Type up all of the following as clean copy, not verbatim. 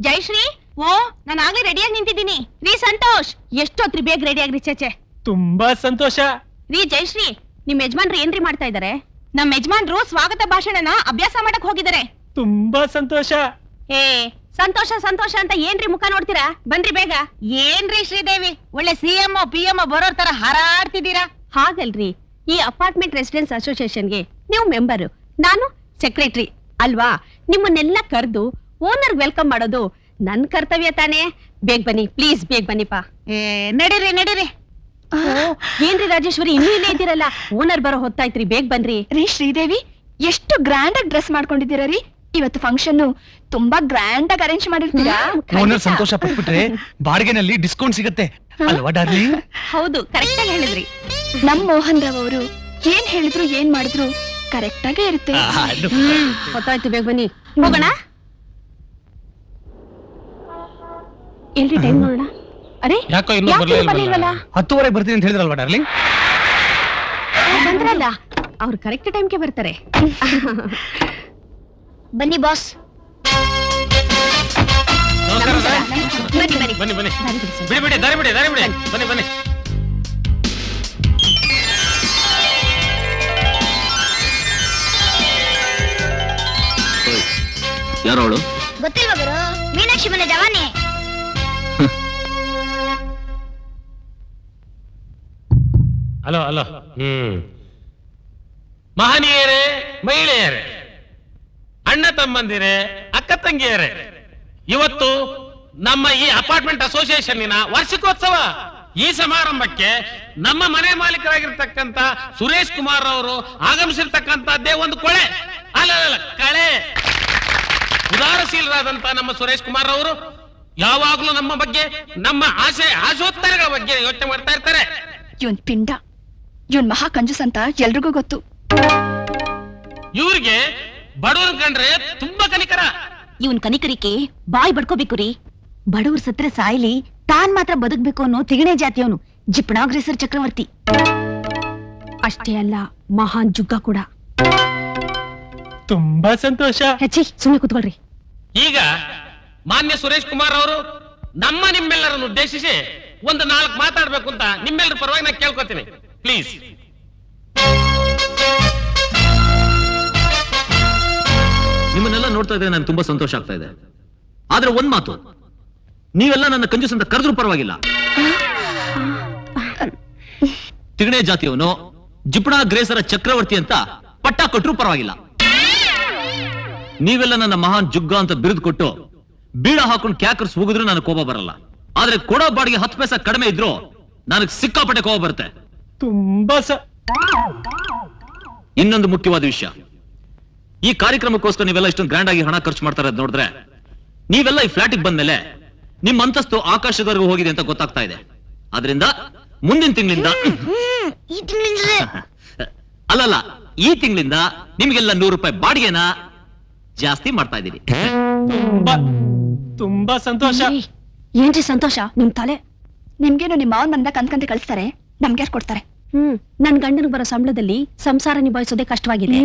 ಜಯಶ್ರೀ. ಓ, ನಾನು ಆಗ್ಲೇ ರೆಡಿಯಾಗಿ ನಿಂತಿದ್ದೀನಿ. ರೀ ಸಂತೋಷ್, ಎಷ್ಟೊತ್ರಿ ಬೇಗ ರೆಡಿ ಆಗ್ರಿ. ಚೇಚೆ, ತುಂಬಾ ಸಂತೋಷ. ರೀ ಜಯಶ್ರೀ, ನಿಮ್ ಯಜಮಾನ್ರು ಏನ್ರಿ ಮಾಡ್ತಾ ಇದಾರೆ? ನಮ್ ಯಜಮಾನ್ರು ಸ್ವಾಗತ ಭಾಷಣನ ಅಭ್ಯಾಸ ಮಾಡಕ್ ಹೋಗಿದ್ದಾರೆ. ತುಂಬಾ ಸಂತೋಷ. ಏ, ಸಂತೋಷ ಸಂತೋಷ ಅಂತ ಏನ್ರಿ ಮುಖ ನೋಡ್ತೀರಾ? ಬನ್ರಿ ಬೇಗ. ಏನ್ರಿ ಶ್ರೀದೇವಿ, ಒಳ್ಳೆ CM PM ಬರೋರ್ ತರ ಹಾರಾಡ್ತಿದ್ದೀರಾ? ಹಾಗಲ್ರಿ, ಈ ಅಪಾರ್ಟ್ಮೆಂಟ್ ರೆಸಿಡೆನ್ಸ್ ಅಸೋಸಿಯೇಷನ್ಗೆ ನೀವು ಮೆಂಬರ್, ನಾನು ಸೆಕ್ರೆಟರಿ ಅಲ್ವಾ? ನಿಮ್ಮನ್ನೆಲ್ಲ ಕರೆದು ಓನರ್ ವೆಲ್ಕಮ್ ಮಾಡೋದು ನನ್ ಕರ್ತವ್ಯ ತಾನೇ. ಬೇಗ ಬನ್ನಿ ಪ್ಲೀಸ್, ಬೇಗ ಬನ್ನಿಪ್ಪ. ನಡೀರಿ ನಡೀರಿ. ಏನ್ರಿ ರಾಜೇಶ್ವರಿ, ಇನ್ನೂ ಇಲ್ಲೇ ಇದ್ದೀರಲ್ಲ? ಓನರ್ ಬರೋ ಹೊತ್ತಾಯ್ತ್ರಿ, ಬೇಗ ಬನ್ರಿ. ರೀ ಶ್ರೀದೇವಿ, ಎಷ್ಟು ಗ್ರ್ಯಾಂಡ್ ಆಗಿ ಡ್ರೆಸ್ ಮಾಡ್ಕೊಂಡಿದ್ದೀರಾ ರೀ? ಇವತ್ತು ಫಂಕ್ಷನ್ ತುಂಬಾ ಗ್ರ್ಯಾಂಡ್ ಆಗಿ ಅರೇಂಜ್ ಮಾಡಿರ್ತೀರಾ? ಓನರ್ ಸಂತೋಷ ಪಟ್ಬಿಟ್ರೆ ಬಾಡಿಗೆನಲ್ಲಿ ಡಿಸ್ಕೌಂಟ್ ಸಿಗುತ್ತೆ ಅಲ್ವಾ ಡಾರ್ಲಿಂಗ್? ಹೌದು, ಕರೆಕ್ಟ್ ಆಗಿ ಹೇಳಿದ್ರಿ. ನಮ್ ಮೋಹನ್ ರಾವ್ ಅವರು ಏನ್ ಹೇಳಿದ್ರು ಏನ್ ಮಾಡಿದ್ರು ಕರೆಕ್ಟ್ ಆಗೇ ಇರುತ್ತೆ. ಹೊತ್ತಾಯ್ತು, ಬೇಗ ಬನ್ನಿ, ಹೋಗೋಣ. ಎಲ್ರಿ ಟೈಮ್ ನೋಡೋಣ. ಅರೆ, ಯಾಕೋ ಇನ್ನೂ ಬರ್ಲಿಲ್ವಲ್ಲ? 10:30 ಬರ್ತೀನಿ ಅಂತ ಹೇಳಿದ್ರಲ್ವಾ ಡಾರ್ಲಿಂಗ್? ಬಂದ್ರಲ್ಲ, ಅವ್ರು ಕರೆಕ್ಟ್ ಟೈಮ್ಗೆ ಬರ್ತಾರೆ. ಬನ್ನಿ ಬಾಸ್. ಬನ್ನಿ ಬನ್ನಿ ಬನ್ನಿ ಬನ್ನಿ, ದಾರಿ ಬಿಡಿ ಸರ್. ಬಿಡಿ ಬಿಡಿ, ದಾರಿ ಬಿಡಿ, ದಾರಿ ಬಿಡಿ. ಬನ್ನಿ ಬನ್ನಿ. ಯಾರು ಅವಳು? ಗೊತ್ತಿಲ್ವಾ ಗುರು? ಮೀನಾಕ್ಷಿ ಮನೆ ಜವಾನಿ. Hello hello. ಮಹನೀಯರೇ, ಮಹಿಳೆಯರೇ, ಅಣ್ಣ ತಮ್ಮಂದಿರೇ, ಅಕ್ಕ ತಂಗಿಯರೇ, ಇವತ್ತು ನಮ್ಮ ಈ ಅಪಾರ್ಟ್ಮೆಂಟ್ ಅಸೋಸಿಯೇಷನ್ನಿನ ವಾರ್ಷಿಕೋತ್ಸವ. ಈ ಸಮಾರಂಭಕ್ಕೆ ನಮ್ಮ ಮನೆ ಮಾಲೀಕರಾಗಿರ್ತಕ್ಕಂಥ ಸುರೇಶ್ ಕುಮಾರ್ ಅವರು ಆಗಮಿಸಿರ್ತಕ್ಕಂಥದ್ದೇ ಒಂದು ಕೊಳೆ ಅಲ್ಲ ಕಳೆ. ಉದಾರಶೀಲರಾದಂತ ನಮ್ಮ ಸುರೇಶ್ ಕುಮಾರ್ ಅವರು ಯಾವಾಗ್ಲೂ ನಮ್ಮ ಬಗ್ಗೆ, ನಮ್ಮ ಆಶೋತ್ತರಗಳ ಬಗ್ಗೆ ಯೋಚನೆ ಮಾಡ್ತಾ ಇರ್ತಾರೆ. ಇವನ್ ಪಿಂಡ, ಇವನ್ ಮಹಾ ಕಂಜೂಸ್ ಅಂತ ಎಲ್ರಿಗೂ ಗೊತ್ತು. ಇವ್ರಿಗೆ ಬಡವನ್ ಕಂಡ್ರೆ ತುಂಬಾ ಕನಿಕರ. ಇವನ್ ಕನಿಕರಿಕೆ ಬಾಯಿ ಬಡ್ಕೋಬೇಕು ರೀ. ಬಡವ್ರ ಸತ್ರೆ ಸಾಯ್ಲಿ, ತಾನ್ ಮಾತ್ರ ಬದುಕ್ಬೇಕು ಅನ್ನೋ ತಿಗಣೆ ಜಾತಿಯವನು ಜಿಪಣಾಗ್ರೇಸರ್ ಚಕ್ರವರ್ತಿ. ಅಷ್ಟೇ ಅಲ್ಲ, ಮಹಾನ್ ಜುಗ್ಗ ಕೂಡ. ತುಂಬಾ ಸಂತೋಷ. ಹೆಚ್ಚಿ ಸುಮ್ಮನೆ ಕೂತ್ಕೊಳ್ರಿ. ಈಗ ಮಾನ್ಯ ಸುರೇಶ್ ಕುಮಾರ್ ಅವರು ನಿಮ್ಮೆಲ್ಲರನ್ನು ಉದ್ದೇಶಿಸಿ ಒಂದು 4 ಮಾತಾಡ್ಬೇಕು ಅಂತ ನಿಮ್ಮೆಲ್ಲರ ಪರವಾಗಿ ನಾನು ಕೇಳ್ಕೊತೀನಿ, ಪ್ಲೀಸ್. ನಿಮ್ಮನ್ನೆಲ್ಲ ನೋಡ್ತಾ ಇದ್ರೆ ನಾನು ತುಂಬಾ ಸಂತೋಷ ಆಗ್ತಾ ಇದೆ. ಆದ್ರೆ ಒಂದ್ ಮಾತು, ನೀವೆಲ್ಲ ನನ್ನ ಕಂಜೂಸ್ ಅಂತ ಕರೆದ್ರೂ ಪರವಾಗಿಲ್ಲ. ತಿಗಣೆ ಜಾತಿಯವನು, ಜಿಪಣಾ ಗ್ರೇಸರ ಚಕ್ರವರ್ತಿ ಅಂತ ಪಟ್ಟ ಕೊಟ್ರೂ ಪರವಾಗಿಲ್ಲ. ನೀವೆಲ್ಲ ನನ್ನ ಮಹಾನ್ ಜುಗ್ಗ ಅಂತ ಬಿರುದು ಕೊಟ್ಟು ಬೀಳ ಹಾಕೊಂಡು ಕ್ಯಾಕರ್ಸ್ ಹೋಗಿದ್ರು ನನಗೆ ಕೋಪ ಬರಲ್ಲ. ಆದ್ರೆ ಕೊಡೋ ಬಾಡಿಗೆ 10 ಪೈಸೆ ಕಡಿಮೆ ಇದ್ರು ನನಗೆ ಸಿಕ್ಕಾಪಟ್ಟೆ ಕೋಪ ಬರುತ್ತೆ. ತುಂಬಾ ಇನ್ನೊಂದು ಮುಖ್ಯವಾದ ವಿಷಯ, ಈ ಕಾರ್ಯಕ್ರಮಕ್ಕೋಸ್ಕರ ನೀವೆಲ್ಲ ಇಷ್ಟೊಂದು ಗ್ರ್ಯಾಂಡ್ ಆಗಿ ಹಣ ಖರ್ಚು ಮಾಡ್ತಾ ಇರೋದು ನೋಡಿದ್ರೆ, ನೀವೆಲ್ಲ ಈ ಫ್ಲಾಟಿಗೆ ಬಂದ್ಮೇಲೆ ನಿಮ್ಮ ಅಂತಸ್ತು ಆಕಾಶದವರೆಗೂ ಹೋಗಿದೆ ಅಂತ ಗೊತ್ತಾಗ್ತಾ ಇದೆ. ಆದ್ರಿಂದ ಮುಂದಿನ ತಿಂಗಳಿಂದ ಅಲ್ಲಲ್ಲ, ಈ ತಿಂಗಳಿಂದ ನಿಮ್ಗೆಲ್ಲ 100 ರೂಪಾಯಿ ಬಾಡಿಗೆನ ಜಾಸ್ತಿ ಮಾಡ್ತಾ ಇದ್ದೀನಿ. ತುಂಬಾ ಸಂತೋಷ. ಏನ್ರಿ ಸಂತೋಷ ನಿಮ್ ತಲೆ? ನಿಮ್ಗೇನು ನಿಮ್ಮ ಮಾವನ್ ಬಂದ ಕಂದ್ಕಂತ ಕಳಿಸ್ತಾರೆ, ನಮ್ಗೆ ಯಾರು ಕೊಡ್ತಾರೆ? ನನ್ ಗಂಡನಿಗೆ ಬರೋ ಸಂಬಳದಲ್ಲಿ ಸಂಸಾರ ನಿಭಾಯಿಸೋದೇ ಕಷ್ಟವಾಗಿದೆ.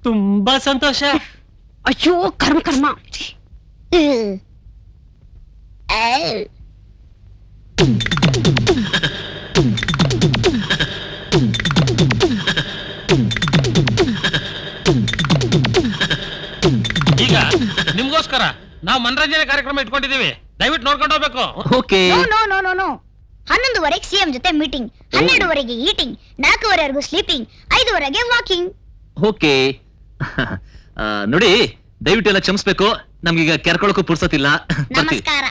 ತುಂಬಾ ಸಂತೋಷ. ಅಯ್ಯೋ ಕರ್ಮ ಕರ್ಮ. ಈಗ ನಿಮ್ಗೋಸ್ಕರ ನಾವು ಮನರಂಜನೆ ಕಾರ್ಯಕ್ರಮ ಇಟ್ಕೊಂಡಿದೀವಿ, ದಯವಿಟ್ಟು ನೋಡ್ಕೊಂಡು ಹೋಗ್ಬೇಕು. ಓಕೆ. ನೋ 11:00 CM ಜೊತೆ meeting, 12:00 eating, 4:00 sleeping, 5:00 walking. Okay. ನೋಡಿ, ದಯವಿಟ್ಟು ಎಲ್ಲ ಕ್ಷಮಿಸ್ಬೇಕು, ನಮ್ಗೀಗ ಕೆರ್ಕೊಳಕ್ಕೂ ಪುರ್ಸತಿಲ್ಲ. ನಮಸ್ಕಾರ.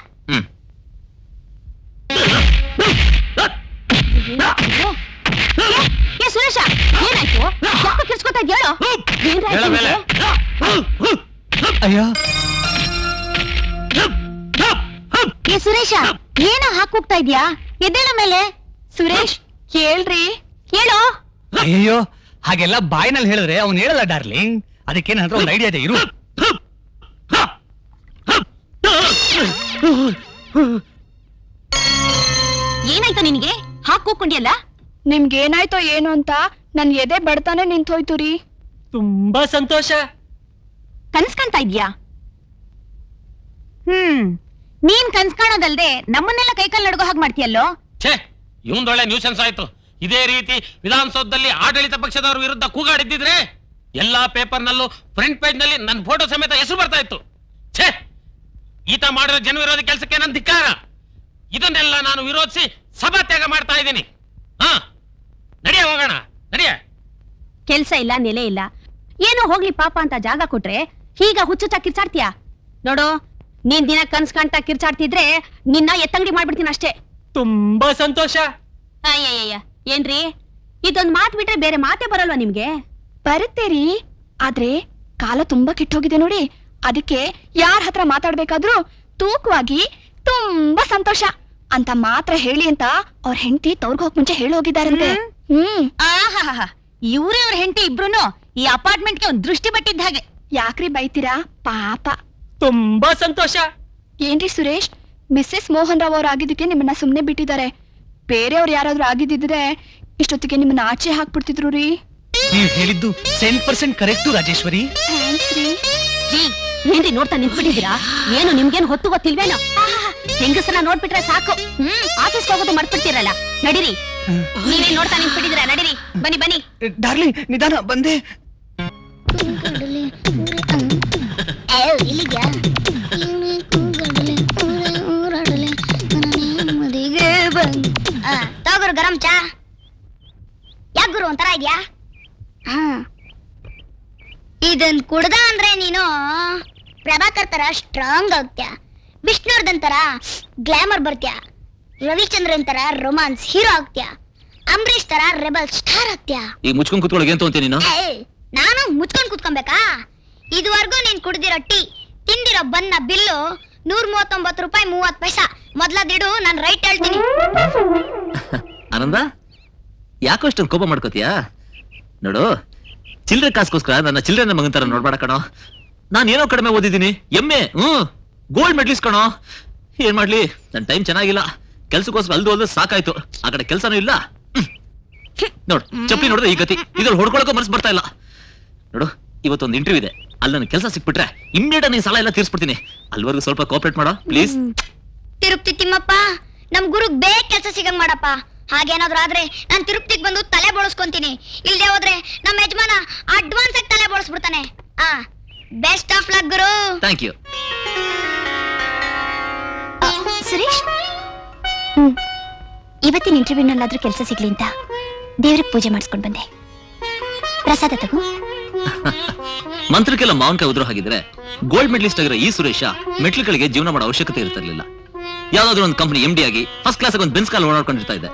ಸುರೇಶ, ಏನಾಯ್ತು? ಯಾಕೆ ಕಿರ್ಚ್ಕೊತಾ ಇದ್ಯಾ? ಅಯ್ಯೋ ಸುರೇಶ, ಏನೋ ಹಾಕೋಗ್ತಾ ಇದ್ಯಾ? ಎದ್ದೇಳ ಮೇಲೆ. ಸುರೇಶ್, ಕೇಳ್ರಿ. ಕೇಳೋ. ಅಯ್ಯೋ, ಹಾಗೆಲ್ಲ ಬಾಯಿನಲ್ಲಿ ಹೇಳಿದ್ರೆ ಅವ್ನು ಹೇಳಲ್ಲ ಡಾರ್ಲಿಂಗ್. ಅದಕ್ಕೆ ನನ್ನ ಹತ್ರ ಒಂದು ಐಡಿಯಾ ಇದೆ, ಇರು. ಏನಾಯ್ತು ನಿನ್ಗೆ? ಹಾಕೋಕೊಂಡಿಯಲ್ಲ? ನಿಮ್ಗೇನಾಯ್ತೋ ಏನು ಅಂತ ನನ್ ಎದೆ ಬಡ್ತಾನೆ ನಿಂತೋಯ್ತು ರೀ. ತುಂಬಾ ಸಂತೋಷ. ಕನ್ಸ್ಕಂತಾ ಇದ್ಯಾ? ನೀನ್ ಕನ್ಸ್ ಕಾಣೋದಲ್ದೆ ನಮ್ಮನ್ನೆಲ್ಲ ಕೈಕಾಲ್ ನಡ್ಗೋ ಹಾಗೆ ಮಾಡ್ತೀಯಲ್ಲೋ. ಛೇ, ಇವಂದೊಳ್ಳೆ ನ್ಯೂಸೆನ್ಸ್ ಆಯ್ತು. ಇದೇ ರೀತಿ ವಿಧಾನಸೌಧದಲ್ಲಿ ಆಡಳಿತ ಪಕ್ಷದವರ ವಿರುದ್ಧ ಕೂಗಾಡಿದ್ದಿದ್ರೆ ಎಲ್ಲಾ ಪೇಪರ್ನಲ್ಲೂ ಫ್ರಂಟ್ ಪೇಜ್ ನಲ್ಲಿ ನನ್ನ ಫೋಟೋ ಸಮೇತ ಹೆಸರು ಬರ್ತಾ ಇತ್ತು. ಛೇ, ಈತ ಮಾಡಿರೋ ಜನವಿರೋಧಿ ಕೆಲಸಕ್ಕೆ ನನ್ನ ಧಿಕ್ಕಾರ. ಇದನ್ನೆಲ್ಲ ನಾನು ವಿರೋಧಿಸಿ ಸಭಾತ್ಯಾಗ ಮಾಡ್ತಾ ಇದ್ದೀನಿ. ಹಾ, ನಡಿಯ ಹೋಗೋಣ, ನಡಿಯ. ಕೆಲ್ಸ ಇಲ್ಲ, ನೆಲೆ ಇಲ್ಲ, ಏನೋ ಹೋಗ್ಲಿ ಪಾಪ ಅಂತ ಜಾಗ ಕೊಟ್ರೆ ಹೀಗ ಹುಚ್ಚುಚ್ಚ ಕಿರ್ಚಾಡ್ತೀಯ? ನೋಡು, ನೀನ್ ದಿನ ಕನ್ಸ್ ಕಾಣ್ತಾ ಕಿರ್ಚಾಡ್ತಿದ್ರೆ ನಿನ್ನ ಎತ್ತಂಗಡಿ ಮಾಡ್ಬಿಡ್ತೀನಿ ಅಷ್ಟೇ. ತುಂಬಾ ಸಂತೋಷ. ಅಯ್ಯಯ್ಯ, ಏನ್ರಿ ಇದೊಂದ್ ಮಾತ್ ಬಿಟ್ರೆ ಬೇರೆ ಮಾತೇ ಬರಲ್ವಾ ನಿಮ್ಗೆ? ಬರುತ್ತೆ ರೀ, ಆದ್ರೆ ಕಾಲ ತುಂಬಾ ಕೆಟ್ಟೋಗಿದೆ ನೋಡಿ. ಅದಕ್ಕೆ ಯಾರ ಹತ್ರ ಮಾತಾಡ್ಬೇಕಾದ್ರೂ ತೂಕವಾಗಿ ತುಂಬಾ ಸಂತೋಷ ಅಂತ ಮಾತ್ರ ಹೇಳಿ ಅಂತ ಅವ್ರ ಹೆಂಡತಿ ತವ್ರಿಗೆ ಹೋಗ್ ಮುಂಚೆ ಹೇಳಿ ಹೋಗಿದ್ದಾರಂತೆ. ಆಹಾ, ಇವ್ರೇ ಅವ್ರ ಹೆಂಡತಿ ಇಬ್ರುನು ಈ ಅಪಾರ್ಟ್ಮೆಂಟ್ಗೆ ಒಂದ್ ದೃಷ್ಟಿ ಬಟ್ಟಿದ್ದ ಹಾಗೆ. ಯಾಕ್ರಿ ಬೈತೀರಾ ಪಾಪ? ತುಂಬಾ ಸಂತೋಷ. ಏನ್ರಿ ಸುರೇಶ್, ಮಿಸ್ಸೆಸ್ ಮೋಹನ್ ರಾವ್ ಅವ್ರು ಆಗಿದ್ದಕ್ಕೆ ನಿಮ್ಮನ್ನ ಸುಮ್ನೆ ಬಿಟ್ಟಿದ್ದಾರೆ. ಬೇರೆಯವ್ರು ಯಾರಾದ್ರೂ ಆಗಿದ್ದಿದ್ರೆ ಇಷ್ಟೊತ್ತಿಗೆ ನಿಮ್ಮನ್ನ ಆಚೆ ಹಾಕ್ಬಿಡ್ತಿದ್ರು ರೀ. ನೀವ್ ಹೇಳಿದ್ದು 100% ಕರೆಕ್ಟು ರಾಜೇಶ್ವರಿ. ಥ್ಯಾಂಕ್ಸ್ ರೀ. ರೀ, ಏನ್ರಿ ನೋಡ್ತಾ ನಿಂತ್ಬಿಟ್ಟಿದ್ದೀರಾ? ಏನು ನಿಮ್ಗೇನು ಹೊತ್ತು ಗೊತ್ತಿಲ್ವೇನೋ? ಹೆಂಗಸನ ನೋಡ್ಬಿಟ್ರೆ ಸಾಕು ಆಫೀಸ್ಗೆ ಹೋಗೋದು ಮರ್ತ್ಬಿಡ್ತೀರಲ್ಲ. ನಡೀರಿ, ನೀವೇ ನೋಡ್ತಾ ನಿಂತ್ಬಿಟ್ಟಿದ್ದೀರಾ? ನಡೀರಿ, ಬನ್ನಿ ಬನ್ನಿ. ಡಾರ್ಲಿಂಗ್, ನಿಧಾನ, ಬಂದೆ. ಇಲ್ಲಿಗ್ಯಾ ತಗೋರು ಗರಂ ಚಾ. ಯಾಕ ಗುರು ಒಂಥರ ಇದ್ಯಾ? ಇದನ್ ಕುಡ್ದ ಅಂದ್ರೆ ನೀನು ಪ್ರಭಾಕರ್ ತರ ಸ್ಟ್ರಾಂಗ್ ಆಗ್ತ್ಯಾ, ವಿಷ್ಣುವರ್ಧನ್ ತರ ಗ್ಲಾಮರ್ ಬರ್ತ್ಯಾ, ರವಿಚಂದ್ರನ್ ತರ ರೊಮಾನ್ಸ್ ಹೀರೋ ಆಗ್ತ್ಯಾ, ಅಂಬರೀಶ್ ತರ ರೆಬಲ್ ಸ್ಟಾರ್ ಆಗ್ತ್ಯಾ. ಈಗ ಮುಚ್ಕೊಂಡ್ ಕೂತ್ಕೊಳಗೆ ಅಂತ ಅಂತೀನಿ ನೀನು. ನಾನು ಮುಚ್ಕೊಂಡ್ ಕೂತ್ಕೊಬೇಕಾ? ಇದುವರೆಗೂ ನೀನ್ ಕುಡ್ದಿರೋ ಟೀ, ತಿಂದಿರೋ ಬನ್ನ ಬಿಲ್ಲು 139 ರೂಪಾಯಿ 30 ಪೈಸಾ. ಮೊದ್ಲದಿಡು, ನಾನು ರೈಟ್ ಹೇಳ್ತೀನಿ. ಆನಂದ, ಯಾಕೋ ಇಷ್ಟೊಂದು ಕೋಪ ಮಾಡ್ಕೋತೀಯಾ? ನೋಡು, ಚಿಲ್ಲರೆ ಕಾಸ್ಗೋಸ್ಕರ ನನ್ನ ಚಿಲ್ಲರೆ ಮಗನ್ ತರ ನೋಡ್ಬೇಡ ಕಣೋ. ನಾನೇನೋ ಕಡಿಮೆ ಓದಿದ್ದೀನಿ, ಎಮ್ಮೆ ಗೋಲ್ಡ್ ಮೆಡಲಿಸ್ಟ್ ಕಣೋ. ಏನ್ ಮಾಡ್ಲಿ, ನನ್ನ ಟೈಮ್ ಚೆನ್ನಾಗಿಲ್ಲ. ಕೆಲ್ಸಕ್ಕೋಸ್ಕರ ಅಲ್ದು ಸಾಕಾಯ್ತು. ಆ ಕಡೆ ಕೆಲ್ಸನೂ ಇಲ್ಲ. ನೋಡು, ಚಪ್ಪಲಿ ನೋಡಿದ್ರೆ ಈ ಗತಿ. ಇದ್ರಲ್ಲಿ ಹೊಡ್ಕೊಳಕೋ ಮನಸ್ಸು ಬರ್ತಾ ಇಲ್ಲ. ನೋಡು, ಇವತ್ತೊಂದು ಇಂಟರ್ವ್ಯೂ ಇದೆ, ಅಲ್ಲಿ ನನಗೆ ಕೆಲಸ ಸಿಕ್ಬಿಟ್ರೆ ಇಮ್ಮಿಡಿಯೇಟ್ ನೀನ್ ಸಾಲ ಎಲ್ಲ ತೀರ್ಸ್ಬಿಡ್ತೀನಿ. ಅಲ್ವರೆಗೂ ಸ್ವಲ್ಪ ಕೋಆಪರೇಟ್ ಮಾಡೋ ಪ್ಲೀಸ್. ತಿರುಪ್ತಿ ತಿಮ್ಮಪ್ಪ, ನಮ್ ಗುರುಗ್ ಬೇಗ ಕೆಲಸ ಸಿಗಂಗ್ ಮಾಡಪ್ಪ. ಹಾಗೇನಾದ್ರೂ ಆದ್ರೆ ನಾನ್ ತಿರುಪ್ತಿಗ್ ಬಂದು ತಲೆ ಬೋಳಿಸ್ಕೊಂತೀನಿ. ಇಲ್ದೆ ಹೋದ್ರೆ ನಮ್ಮ ಯಜಮಾನ ಅಡ್ವಾನ್ಸ್ ಆಗಿ ತಲೆ ಬೋಳಿಸ್ಬಿಡ್ತಾನೆ. ಬೆಸ್ಟ್ ಆಫ್ ಲಕ್ ಗುರು. Thank you. ಸುರೇಶ್, ಇವತ್ತಿನ ಇಂಟರ್ವ್ಯೂನಲ್ಲಾದ್ರೂ ಕೆಲಸ ಸಿಗ್ಲಿ ಅಂತ ದೇವ್ರಿಗೆ ಪೂಜೆ ಮಾಡಿಸ್ಕೊಂಡ್ ಬಂದೆ. ಪ್ರಸಾದ ತಗೋ. ಮಂತ್ರಕ್ಕೆಲ್ಲ ಮಾವನ್ಕಾಯಿ ಉದ್ರು ಹಾಗಿದ್ರೆ ಗೋಲ್ಡ್ ಮೆಡಲಿಸ್ಟ್ ಆಗಿರೋ ಈ ಸುರೇಶ ಮೆಟ್ಲುಗಳಿಗೆ ಜೀವನ ಮಾಡೋ ಅವಶ್ಯಕತೆ ಇರ್ತಿರ್ಲಿಲ್ಲ. ಯಾವ್ದಾದ್ರು ಒಂದು ಕಂಪನಿ MD ಆಗಿ ಫಸ್ಟ್ ಕ್ಲಾಸ್ ಒಂದು ಬೆನ್ಸ್ ಕಾಲ್ ಓಡಾಡ್ಕೊಂಡಿರ್ತಾ ಇದೆ.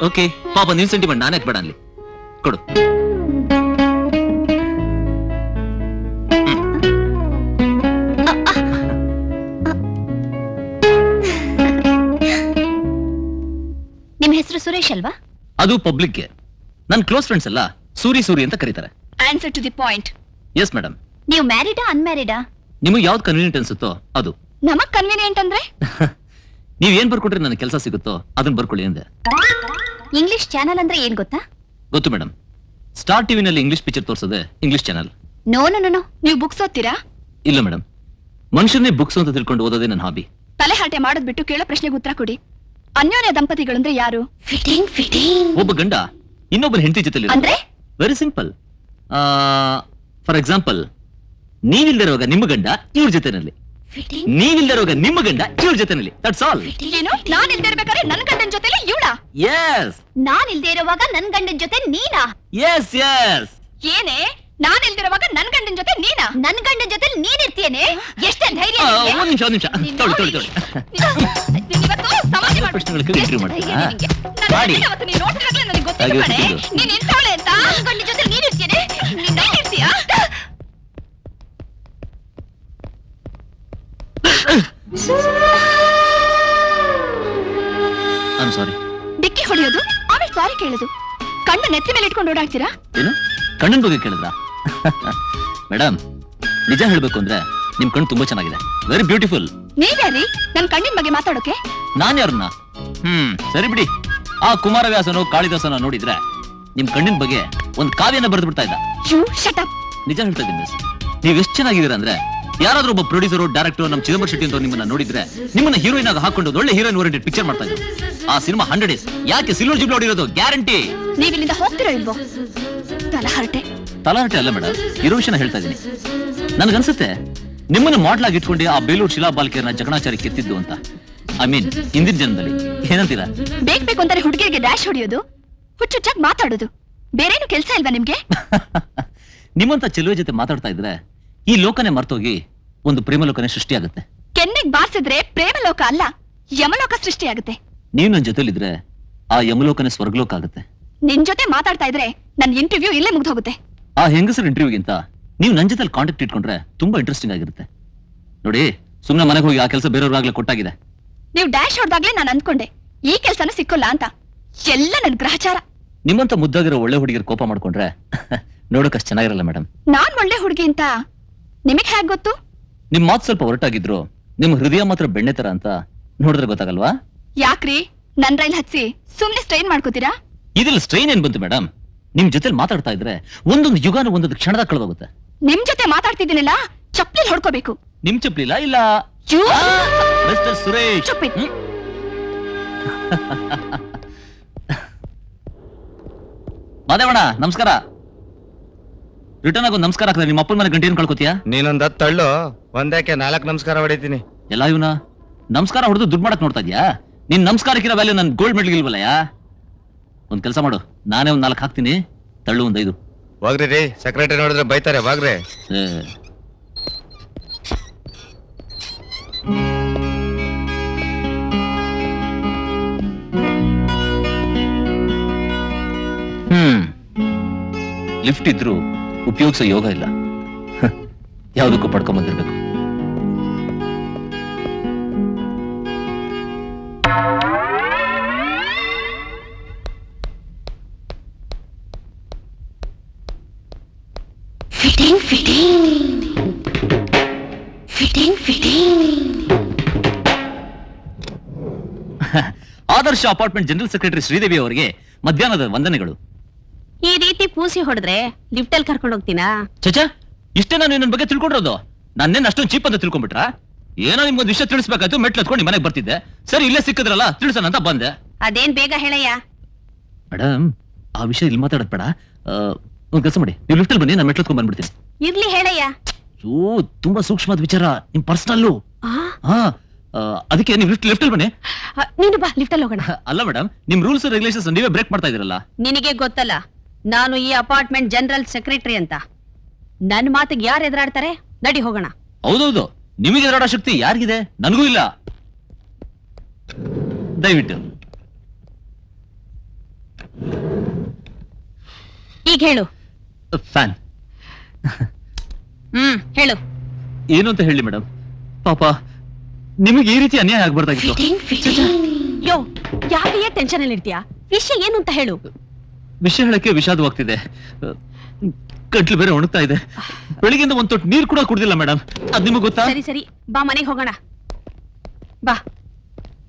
ಓಕೆ, ಪಾಪ ನಿನ್ ಸೆಂಟಿಮೆಂಟ್ ನಾನೇ ಬೇಡ ಅನ್ಲಿ. ಕೊಡು. ನಿಮ್ ಹೆಸರು ಸುರೇಶ್ ಅಲ್ವಾ? ಅದು ಪಬ್ಲಿಕ್ಗೆ. ನನ್ ಕ್ಲೋಸ್ ಫ್ರೆಂಡ್ಸ್ ಎಲ್ಲ ಸೂರಿ ಅಂತ ಕರೀತಾರೆ. Answer to the point. Yes madam. ನೀವು ಮ್ಯಾರಿಡಾ ಅನ್ಮ್ಯಾರಿಡಾ? ನಿಮಗೆ ಯಾವ್ದು ಕನ್ವೀನಿಯಂಟ್ ಅನ್ಸುತ್ತೋ ಅದು. ನಮಗ್ ಕನ್ವೀನಿಯಂಟ್ ಅಂದ್ರೆ ನೀವ್ ಏನ್ ಬರ್ಕೊಟ್ರೆ ನನಗೆ ಕೆಲಸ ಸಿಗುತ್ತೋ ಅದನ್ನ ಬರ್ಕೊಳ್ಳಿ ಅಂದೆ. ಇಂಗ್ಲಿಷ್ ಚಾನಲ್ ಅಂದ್ರೆ ಏನ್ ಗೊತ್ತಾ? ಗೊತ್ತು ಮೇಡಮ್. ಸ್ಟಾರ್ ಟಿವಿನಲ್ಲಿ ಇಂಗ್ಲಿಷ್ ಪಿಕ್ಚರ್ ತೋರಿಸೋದೆ English channel. No no no no. ನೀವು ಬುಕ್ಸ್ ಓದ್ತೀರಾ? ಇಲ್ಲ ಮೇಡಮ್, ಮನುಷ್ಯನೇ ಬುಕ್ಸ್ ಅಂತ ತಿಳ್ಕೊಂಡು ಓದೋದೇ ನನ್ನ ಹಾಬಿ. ತಲೆಹಾಟೆ ಮಾಡೋದ್ ಬಿಟ್ಟು ಕೇಳೋ ಪ್ರಶ್ನೆಗೆ ಉತ್ತರ ಕೊಡಿ. ಅನ್ಯೋನ್ಯ ದಂಪತಿಗಳಂದ್ರೆ ಯಾರು? ಒಬ್ಬ ಗಂಡ ಇನ್ನೊಬ್ಬರ ಹೆಂಡತಿ ಜೊತೆಲಿ. ಅಂದ್ರೆ ವೆರಿ ಸಿಂಪಲ್. ಫಾರ್ ಎಕ್ಸಾಂಪಲ್, ನೀವಿಲ್ದಿರುವಾಗ ನಿಮ್ಮ ಗಂಡ ಇವ್ರ ಜೊತೆನಲ್ಲಿ, ನೀವಿಲ್ದಿರುವಾಗ ನಿಮ್ಮ ಗಂಡ ಇವ್ರ ಜೊತೆನಲ್ಲಿ. That's all. ಏನು, ನಾನ್ ಇಲ್ದೇ ಇರ್ಬೇಕಾದ್ರೆ ನನ್ ಗಂಡನ್ ಜೊತೆಲಿ ಇವಳ? ಎಸ್. ನಾನ್ ಇಲ್ದೇ ಇರುವಾಗ ನನ್ ಗಂಡನ್ ಜೊತೆ ನೀನಾ? S S. ಏನೇ, ನಾನ್ ಇಲ್ದಿರುವಾಗ ನನ್ ಗಂಡನ್ ಜೊತೆ ನೀನಾ? ನನ್ ಗಂಡನ್ ಜೊತೆ ನೀನ್ ಇರ್ತೀಯೇನೆ? ಎಷ್ಟೇ ಧೈರ್ಯ ನಿನ್ಗೆ? ಒಂದ್ ನಿಮಿಷ ತೊಳಿ. ಇವತ್ತು ಸಮಾಧಿ ಮಾಡ್ಬಿಡು. ಪ್ರಶ್ನೆಗಳಿಗೆ ಇಂಟರ್ವ್ಯೂ ಮಾಡ್ತೀರಾ? ನನ್ನ ಮಾಡಿ. ಗಂಡ ಅವತ್ತು ನೀನ್ ನೋಡಿದ ಹಾಗೆ ನನಗೆ ಗೊತ್ತಿಲ್ಲ ಹಾಗೆ ಕಣೆ. ಗೊತ್ತಿದ್ದು. ನೀನ್ ಎಂತವಳೆ ಅಂತ? ನನ್ ಗಂಡನ್ ಜೊತೆ ನೀನ್ ಇರ್ತೀಯೇನೆ? ನೀನ್ ನೈಟ್ ಇರ್ತೀಯಾ? ಐ ಸಾರಿ. ಡಿಕ್ಕಿ ಹೊಡೆಯೋದು, ಆಮೇಲೆ ಸಾರಿ ಕೇಳೋದು, ಕಣ್ಣು ನೆತ್ತಿ ಮೇಲೆ ಇಟ್ಕೊಂಡು ಓಡಾಡ್ತೀರಾ? ಏನು ಕಣ್ಣನ್ ಬಗ್ಗೆ ಕೇಳಿದ್ರಾ? ಮೇಡಮ್, ನಿಜ ಹೇಳ್ಬೇಕು ಅಂದ್ರೆ ನಿಮ್ ಕಣ್ಣು ತುಂಬಾ ಚೆನ್ನಾಗಿದೆ. Very beautiful. ನೀವ್ಯಾರಿ ನನ್ ಕಣ್ಣಿನ ಬಗ್ಗೆ ಮಾತಾಡೋಕೆ? ನಾನ್ ಯಾರನ್ನ? ಸರಿ ಬಿಡಿ. ಆ ಕುಮಾರವ್ಯಾಸನೋ ಕಾಳಿದಾಸನ ನೋಡಿದ್ರೆ ನಿಮ್ ಕಣ್ಣಿನ ಬಗ್ಗೆ ಒಂದ್ ಕಾವ್ಯನ ಬರೆದು ಬಿಡ್ತಾ ಇದ್ದ. You shut up. ನಿಜ ಹೇಳ್ತಾ ಇದ್ದೀನಿ ಮಿಸ್, ನೀವ್ ಎಷ್ಟ್ ಚೆನ್ನಾಗಿದ್ದೀರಾ ಅಂದ್ರೆ ಯಾರಾದ್ರೂ ಒಬ್ಬ ಪ್ರೊಡ್ಯೂಸರ್ ಡೈರೆಕ್ಟರ್ ನಮ್ಮ ಚಿದಂಬರ ಶೆಟ್ಟಿ ಅಂತ ನಿಮ್ಮನ್ನ ನೋಡಿದ್ರೆ ನಿಮ್ಮನ್ನ ಹೀರೋಯಿನ್ ಆಗಿ ಹಾಕೊಂಡು ಒಳ್ಳೆ ಹೀರೋಯಿನ್ ಓರಿಯೆಂಟೆಡ್ ಪಿಕ್ಚರ್ ಮಾಡ್ತಾ ಇದ್ರು. ಆ ಸಿನಿಮಾ 100 ಡೇಸ್ ಯಾಕೆ ಸಿಲ್ವರ್ ಜುಬ್ಲಿ ಹೊಡಿರೋದು ಗ್ಯಾರಂಟಿ. ನೀವ್ ಇಲ್ಲಿಂದ ಹೋಗ್ತಿರೋ ಇಲ್ವೋ? ತಲಹರಟೆ ತಲಾಟೆ ಅಲ್ಲ ಮೇಡಮ್, ಇರೋ ವಿಷಯನ ಹೇಳ್ತಾ ಇದೀನಿ. ನನ್ಗನ್ಸುತ್ತೆ ನಿಮ್ಮನ್ನ ಮಾಡ್ಲ್ ಆಗಿ ಇಟ್ಕೊಂಡು ಆ ಬೇಲೂರು ಶಿಲಾಬಾಲಿಕೆಯನ್ನ ಜಕಣಾಚಾರಿ ಕೆತ್ತಿದ್ದು ಅಂತ. ಐ ಮೀನ್ ಹಿಂದಿನ ಜನ್ಮದಲ್ಲಿ. ಏನಂತೀರಾ? ಬೇಕು ಅಂತಾನೆ ಹುಡುಗಿರಿಗೆ ಡ್ಯಾಶ್ ಹೊಡಿಯೋದು, ಹುಚ್ಚುಚ್ಚಾಗಿ ಮಾತಾಡೋದು, ಬೇರೇನು ಕೆಲ್ಸ ಇಲ್ವಾ ನಿಮ್ಗೆ? ನಿಮ್ಮಂತ ಚೆಲುವೆ ಜೊತೆ ಮಾತಾಡ್ತಾ ಇದ್ರೆ ಈ ಲೋಕನೇ ಮರ್ತೋಗಿ ಒಂದು ಪ್ರೇಮಲೋಕನೇ ಸೃಷ್ಟಿಯಾಗುತ್ತೆ. ಕೆನ್ನೆಗ್ ಬಾರಿಸಿದ್ರೆ ಪ್ರೇಮಲೋಕ ಅಲ್ಲ, ಯಮಲೋಕ ಸೃಷ್ಟಿಯಾಗುತ್ತೆ. ನೀವು ನನ್ನ ಜೊತೆಲಿದ್ರೆ ಆ ಯಮಲೋಕನೇ ಸ್ವರ್ಗಲೋಕ ಆಗುತ್ತೆ. ನಿನ್ ಜೊತೆ ಮಾತಾಡ್ತಾ ಇದ್ರೆ ನನ್ ಇಂಟರ್ವ್ಯೂ ಇಲ್ಲೇ ಮುಗ್ದು ಹೋಗುತ್ತೆ. ಆ ಹೆಂಗಸರ ಇಂಟರ್ವ್ಯೂಗಿಂತ ನೀವು ನನ್ನ ಜೊತೆ ಕಾಂಟ್ಯಾಕ್ಟ್ ಇಟ್ಕೊಂಡ್ರೆ ತುಂಬಾ ಇಂಟ್ರೆಸ್ಟಿಂಗ್ ಆಗಿರುತ್ತೆ. ನೋಡಿ, ಸುಮ್ಮನೆ ಮನೆಗೆ ಹೋಗಿ ಆ ಕೆಲಸ ಬೇರೆಯವ್ರಾಗ್ಲೇ ಕೊಟ್ಟಾಗಿದೆ. ನೀವು ಡ್ಯಾಶ್ ಹೊಡೆದಾಗ್ಲೇ ನಾನು ಅನ್ಕೊಂಡೆ ಈ ಕೆಲ್ಸನೂ ಸಿಕ್ಕೋಲ್ಲ ಅಂತ. ಎಲ್ಲ ನನ್ ಗ್ರಹಚಾರ. ನಿಮ್ಮಂತ ಮುದ್ದಾಗಿರೋ ಒಳ್ಳೆ ಹುಡುಗಿರು ಕೋಪ ಮಾಡ್ಕೊಂಡ್ರೆ ನೋಡೋಕಷ್ಟು ಚೆನ್ನಾಗಿರಲ್ಲ ಮೇಡಮ್. ನಾನ್ ಒಳ್ಳೆ ಹುಡುಗಿ ಅಂತ ನಿಮಗ್ ಹೇಗ್ ಗೊತ್ತು? ನಿಮ್ ಮಾತು ಸ್ವಲ್ಪ ಹೊರಟಾಗಿದ್ರು ನಿಮ್ ಹೃದಯ ಮಾತ್ರ ಬೆಣ್ಣೆ ತರ ಅಂತ ನೋಡಿದ್ರೆ ಗೊತ್ತಾಗಲ್ವಾ? ಯಾಕ್ರಿ ನನ್ ರೈಲ್ ಹಚ್ಚಿ ಸುಮ್ನೆ ಸ್ಟ್ರೈನ್ ಮಾಡ್ಕೋತೀರಾ? ಇದ್ರಲ್ಲಿ ಸ್ಟ್ರೈನ್ ಏನ್ ಬಂತು ಮೇಡಮ್? ನಿಮ್ ಜೊತೆ ಮಾತಾಡ್ತಾ ಇದ್ರೆ ಒಂದೊಂದು ಯುಗಾನು ಒಂದೊಂದು ಕ್ಷಣದಾಗ ಕಳೆದೋಗುತ್ತೆ. ನಿಮ್ ಜೊತೆ ಮಾತಾಡ್ತಿದ್ದೀನಲ್ಲ, ಚಪ್ಲಿ ಹೊಡ್ಕೋಬೇಕು. ನಿಮ್ ಚಪ್ಲಿಲ್ಲ ಇಲ್ಲ ಮಿಸ್ಟರ್ ಸುರೇಶ್. Stupid. ಮಾದೇವಣ್ಣ ನಮಸ್ಕಾರ. ರಿಟರ್ನ್ ಆಗೋ ನಮಸ್ಕಾರ ಹಾಕಿದ್ರೆ ನಿಮ್ಮ ಅಪ್ಪನ ಮನೆ ಗಂಟೆ ಏನ್ ಕಳ್ಕೊತೀಯಾ? ನೀನೊಂದ್ ತಳ್ಳು, ಒಂದಕ್ಕೆ 4 ನಮಸ್ಕಾರ ಹೊಡಿತೀನಿ. ಎಲ್ಲ ಇವನ ನಮಸ್ಕಾರ ಹೊಡೆದು ದುಡ್ಡು ಮಾಡಕ್ ನೋಡ್ತಾ ಇದ್ಯಾ? ನಿನ್ ನಮಸ್ಕಾರಕ್ಕಿರೋ ವ್ಯಾಲ್ಯೂ ನನ್ ಗೋಲ್ಡ್ ಮೆಡಲ್ ಇಲ್ವಲ್ಲಯ್ಯ. ಒಂದ್ ಕೆಲಸ ಮಾಡು, ನಾನೇ ಒಂದ್ 4 ಹಾಕ್ತೀನಿ, ತಳ್ಳು ಒಂದ್ 5. ಹೋಗ್ರಿ ರೀ, ಸೆಕ್ರೆಟರಿ ನೋಡಿದ್ರೆ ಬೈತಾರೆ, ಬಾಗ್ರಿ. ಲಿಫ್ಟ್ ಇದ್ರು ಉಪಯೋಗಿಸೋ ಯೋಗ ಇಲ್ಲ. ಯಾವುದಕ್ಕೂ ಪಡ್ಕೊಂಡ್ ಬಂದಿರ್ಬೇಕು. ಆದರ್ಶ ಅಪಾರ್ಟ್ಮೆಂಟ್ ಜನರಲ್ ಸೆಕ್ರೆಟರಿ ಶ್ರೀದೇವಿ ಅವರಿಗೆ ಮಧ್ಯಾಹ್ನದ ವಂದನೆಗಳು. ಈ ರೀತಿ ಪೂಸಿ ಹೊಡೆದ್ರೆ ಲಿಫ್ಟ್ ಅಲ್ಲಿ ಕರ್ಕೊಂಡು ಹೋಗ್ತೀನಾ? ಚಚಾ, ಇಷ್ಟೇ ನಾನು ನನ್ನ ಬಗ್ಗೆ ತಿಳ್ಕೊಂಡಿರೋದು. ನಾನೇನ್ ಅಷ್ಟೊಂದು ಚೀಪ್ ಅಂತ ತಿಳ್ಕೊಂಡ್ಬಿಟ್ರಾ? ಏನೋ ನಿಮ್ಗೊಂದು ವಿಷಯ ತಿಳಿಸ್ಬೇಕಾಯ್ತು, ಮೆಟ್ಲು ಹತ್ಕೊಂಡು ಮನೆಗೆ ಬರ್ತಿದ್ದೆ. ಸರಿ, ಇಲ್ಲೇ ಸಿಕ್ಕಿದ್ರಲ್ಲ ತಿಳಿಸೋಣ ಅಂತ ಬಂದೆ. ಅದೇನ್ ಬೇಗ ಹೇಳಯ್ಯ. ಮೇಡಮ್, ಆ ವಿಷಯ ಇಲ್ಲಿ ಮಾತಾಡೋದ್ ಬೇಡ. ಒಂದ್ ಕೆಲಸ ಮಾಡಿ, ನೀವು ಲಿಫ್ಟ್ ಅಲ್ಲಿ ಬನ್ನಿ, ನಾನು ಮೆಟ್ಲು ಹತ್ಕೊಂಡ್ ಬಂದ್ಬಿಡ್ತೀನಿ. ಇರ್ಲಿ ಹೇಳಯ್ಯ. ತುಂಬಾ ಸೂಕ್ಷ್ಮದ ವಿಚಾರ, ನಿಮ್ ಪರ್ಸನಲ್ಲು. ಅದಕ್ಕೆ ನೀವು ಲಿಫ್ಟ್ ಅಲ್ಲಿ ಬನ್ನಿ. ನೀನು ಬಾ, ಲಿಫ್ಟ್ ಅಲ್ಲಿ ಹೋಗೋಣ. ಅಲ್ಲ ಮೇಡಮ್, ನಿಮ್ ರೂಲ್ಸ್ ರೆಗ್ಯುಲೇಷನ್ಸ್ ನೀವೇ ಬ್ರೇಕ್ ಮಾಡ್ತಾ ಇದೀರಲ್ಲ. ನಿನಗೆ ಗೊತ್ತಲ್ಲ ನಾನು ಈ ಅಪಾರ್ಟ್ಮೆಂಟ್ ಜನರಲ್ ಸೆಕ್ರೆಟರಿ ಅಂತ. ನನ್ ಮಾತಿಗೆ ಯಾರು ಎದುರಾಡ್ತಾರೆ? ನಡಿ ಹೋಗೋಣ. ಹೌದೌದು, ನಿಮಗೆ ಎದುರಾಡೋ ಶಕ್ತಿ ಯಾರಿಗಿದೆ? ನನಗೂ ಇಲ್ಲ. ದಯವಿಟ್ಟು ಈಗ ಹೇಳು. ಫ್ಯಾನ್ ಹೇಳು. ಏನು ಅಂತ ಹೇಳಿ ಮೇಡಮ್? ಪಾಪ ನಿಮಗೆ ಈ ರೀತಿ ಅನ್ಯಾಯ ಆಗ್ಬಾರ್ದಾಗಿತ್ತು. ಯೋ, ಯಾಕೆ ಟೆನ್ಷನ್ ಅಲ್ಲಿ ಇರ್ತೀಯಾ? ವಿಷಯ ಏನು ಅಂತ ಹೇಳು. ವಿಷಯ ಹೇಳಕ್ಕೆ ವಿಷಾದವಾಗ್ತಿದೆ. ಕಟ್ಲು ಬೇರೆ ಒಣಗ್ತಾ ಇದೆ. ಬೆಳಿಗ್ಗೆಯಿಂದ ಒಂದ್ ತೊಟ್ಟು ನೀರು ಕೂಡ ಕುಡ್ದಿಲ್ಲ ಮೇಡಮ್. ಅದ್ ನಿಮಗೆ ಗೊತ್ತಾ? ಸರಿ ಸರಿ, ಬಾ ಮನೆಗೆ ಹೋಗೋಣ. ಬಾ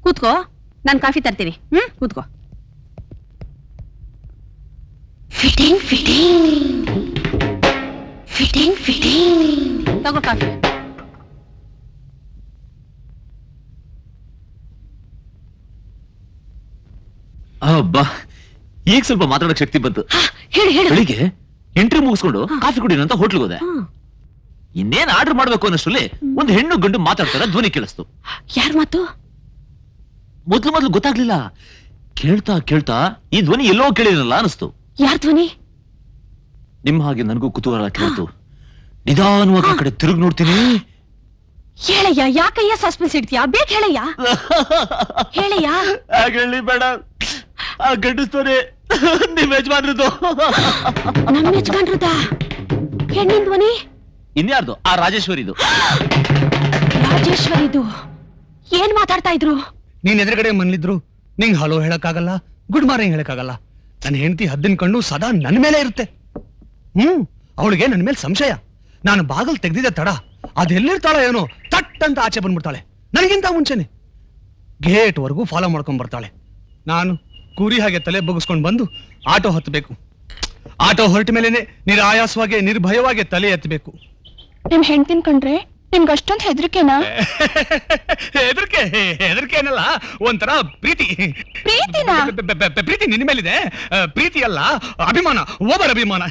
ಕೂತ್ಕೋ, ನಾನು ಕಾಫಿ ತರ್ತೀನಿ. ಕೂತ್ಕೋ. ತಗೋ ಕಾಫಿ. ಅಬ್ಬಾ, ಈಗ ಸ್ವಲ್ಪ ಮಾತಾಡಕ್ ಶಕ್ತಿ ಬಂತು. ಹೇಳು ಹೇಳು. ಬೆಳಿಗ್ಗೆ ಎಂಟ್ರಿ ಮುಗಿಸ್ಕೊಂಡು ಕಾಫಿ ಕುಡಿಯೋಣ ಅಂತ ಹೋಟ್ಲಿಗೆ ಹೋದೆ. ಇನ್ನೇನ್ ಆರ್ಡರ್ ಮಾಡ್ಬೇಕು ಅನ್ನೋಷ್ಟರಲ್ಲಿ ಒಂದು ಹೆಣ್ಣು ಗಂಡು ಮಾತಾಡ್ತಾರ ಧ್ವನಿ ಕೇಳಿಸ್ತು. ಯಾರ ಮಾತು? ಮೊದ್ಲು ಗೊತ್ತಾಗ್ಲಿಲ್ಲ. ಕೇಳ್ತಾ ಕೇಳ್ತಾ ಈ ಧ್ವನಿ ಎಲ್ಲೋ ಕೇಳಿರಲ್ಲ ಅನಿಸ್ತು. ಯಾರ ಧ್ವನಿ? ನಿಮ್ ಹಾಗೆ ನನಗೂ ಕುತೂಹಲ ಕೇಳ್ತು. ನಿಧಾನವಾಗಿ ಆ ಕಡೆ ತಿರುಗಿ ನೋಡ್ತೀನಿ. ಹೇಳಯ್ಯ, ಯಾಕಯ್ಯ ಸಸ್ಪೆನ್ಸ್ ಇಡ್ತೀಯಾ? ಬೇಗ ಹೇಳಯ್ಯ. ಹೇಳಯ್ಯ. ಹೇಳಿ ಬೇಡ, ಆ ಗಂಡಸ್ತೋರಿ ನಿಮ್ ಯಜಮಾನ್ರದ್ದು. ನಮ್ಮ ಯಜಮಾನ್ರದ ಹೆಣ್ಣಿನ ಧ್ವನಿ? ಇನ್ಯಾರ್ದು? ಆ ರಾಜೇಶ್ವರಿದು. ರಾಜೇಶ್ವರಿದು. ಏನ್ ಮಾತಾಡ್ತಾ ಇದ್ರು? ನೀನ್ ಎದುರುಗಡೆ ಮನ್ಲಿದ್ರು ನಿಂಗ್ ಹಲೋ ಹೇಳಕ್ಕಾಗಲ್ಲ, ಗುಡ್ ಮಾರ್ನಿಂಗ್ ಹೇಳಕ್ಕಾಗಲ್ಲ. ನನ್ನ ಹೆಂಡತಿ ಹದ್ದಿನ ಕಣ್ಣು ಸದಾ ನನ್ ಮೇಲೆ ಇರುತ್ತೆ. ಅವಳಿಗೆ ನನ್ ಮೇಲೆ ಸಂಶಯ. ನಾನು ಬಾಗಲ್ ತೆಗ್ದಿದ್ದೆ ತಡ, ಅದೆಲ್ಲಿರ್ತಾಳ ಏನೋ, ತಟ್ ಅಂತ ಆಚೆ ಬಂದ್ಬಿಡ್ತಾಳೆ. ನನಗಿಂತ ಮುಂಚೆನೆ ಗೇಟ್ ವರ್ಗೂ ಫಾಲೋ ಮಾಡ್ಕೊಂಡ್ ಬರ್ತಾಳೆ. ನಾನು ಕೂರಿ ಹಾಗೆ ತಲೆ ಬಗ್ಗಿಸ್ಕೊಂಡ್ ಬಂದು ಆಟೋ ಹತ್ತಬೇಕು. ಆಟೋ ಹೊರಟ ಮೇಲೆನೆ ನಿರಾಯಾಸವಾಗಿ ನಿರ್ಭಯವಾಗಿ ತಲೆ ಎತ್ತಬೇಕು. ನಿಮ್ ಹೆಂಡ್ತಿನ್ ಕಂಡ್ರೆ ನಿಮ್ಗೆ ಅಷ್ಟೊಂದು ಹೆದರಿಕೆನಾ? ಹೆದರ್ಕೆ ಏನಲ್ಲ, ಒಂಥರ ಪ್ರೀತಿ. ಪ್ರೀತಿನಾ? ಪ್ರೀತಿ ನಿನ್ನ ಮೇಲಿದೆ. ಪ್ರೀತಿ ಅಲ್ಲ, ಅಭಿಮಾನ, ಓವರ್ ಅಭಿಮಾನ.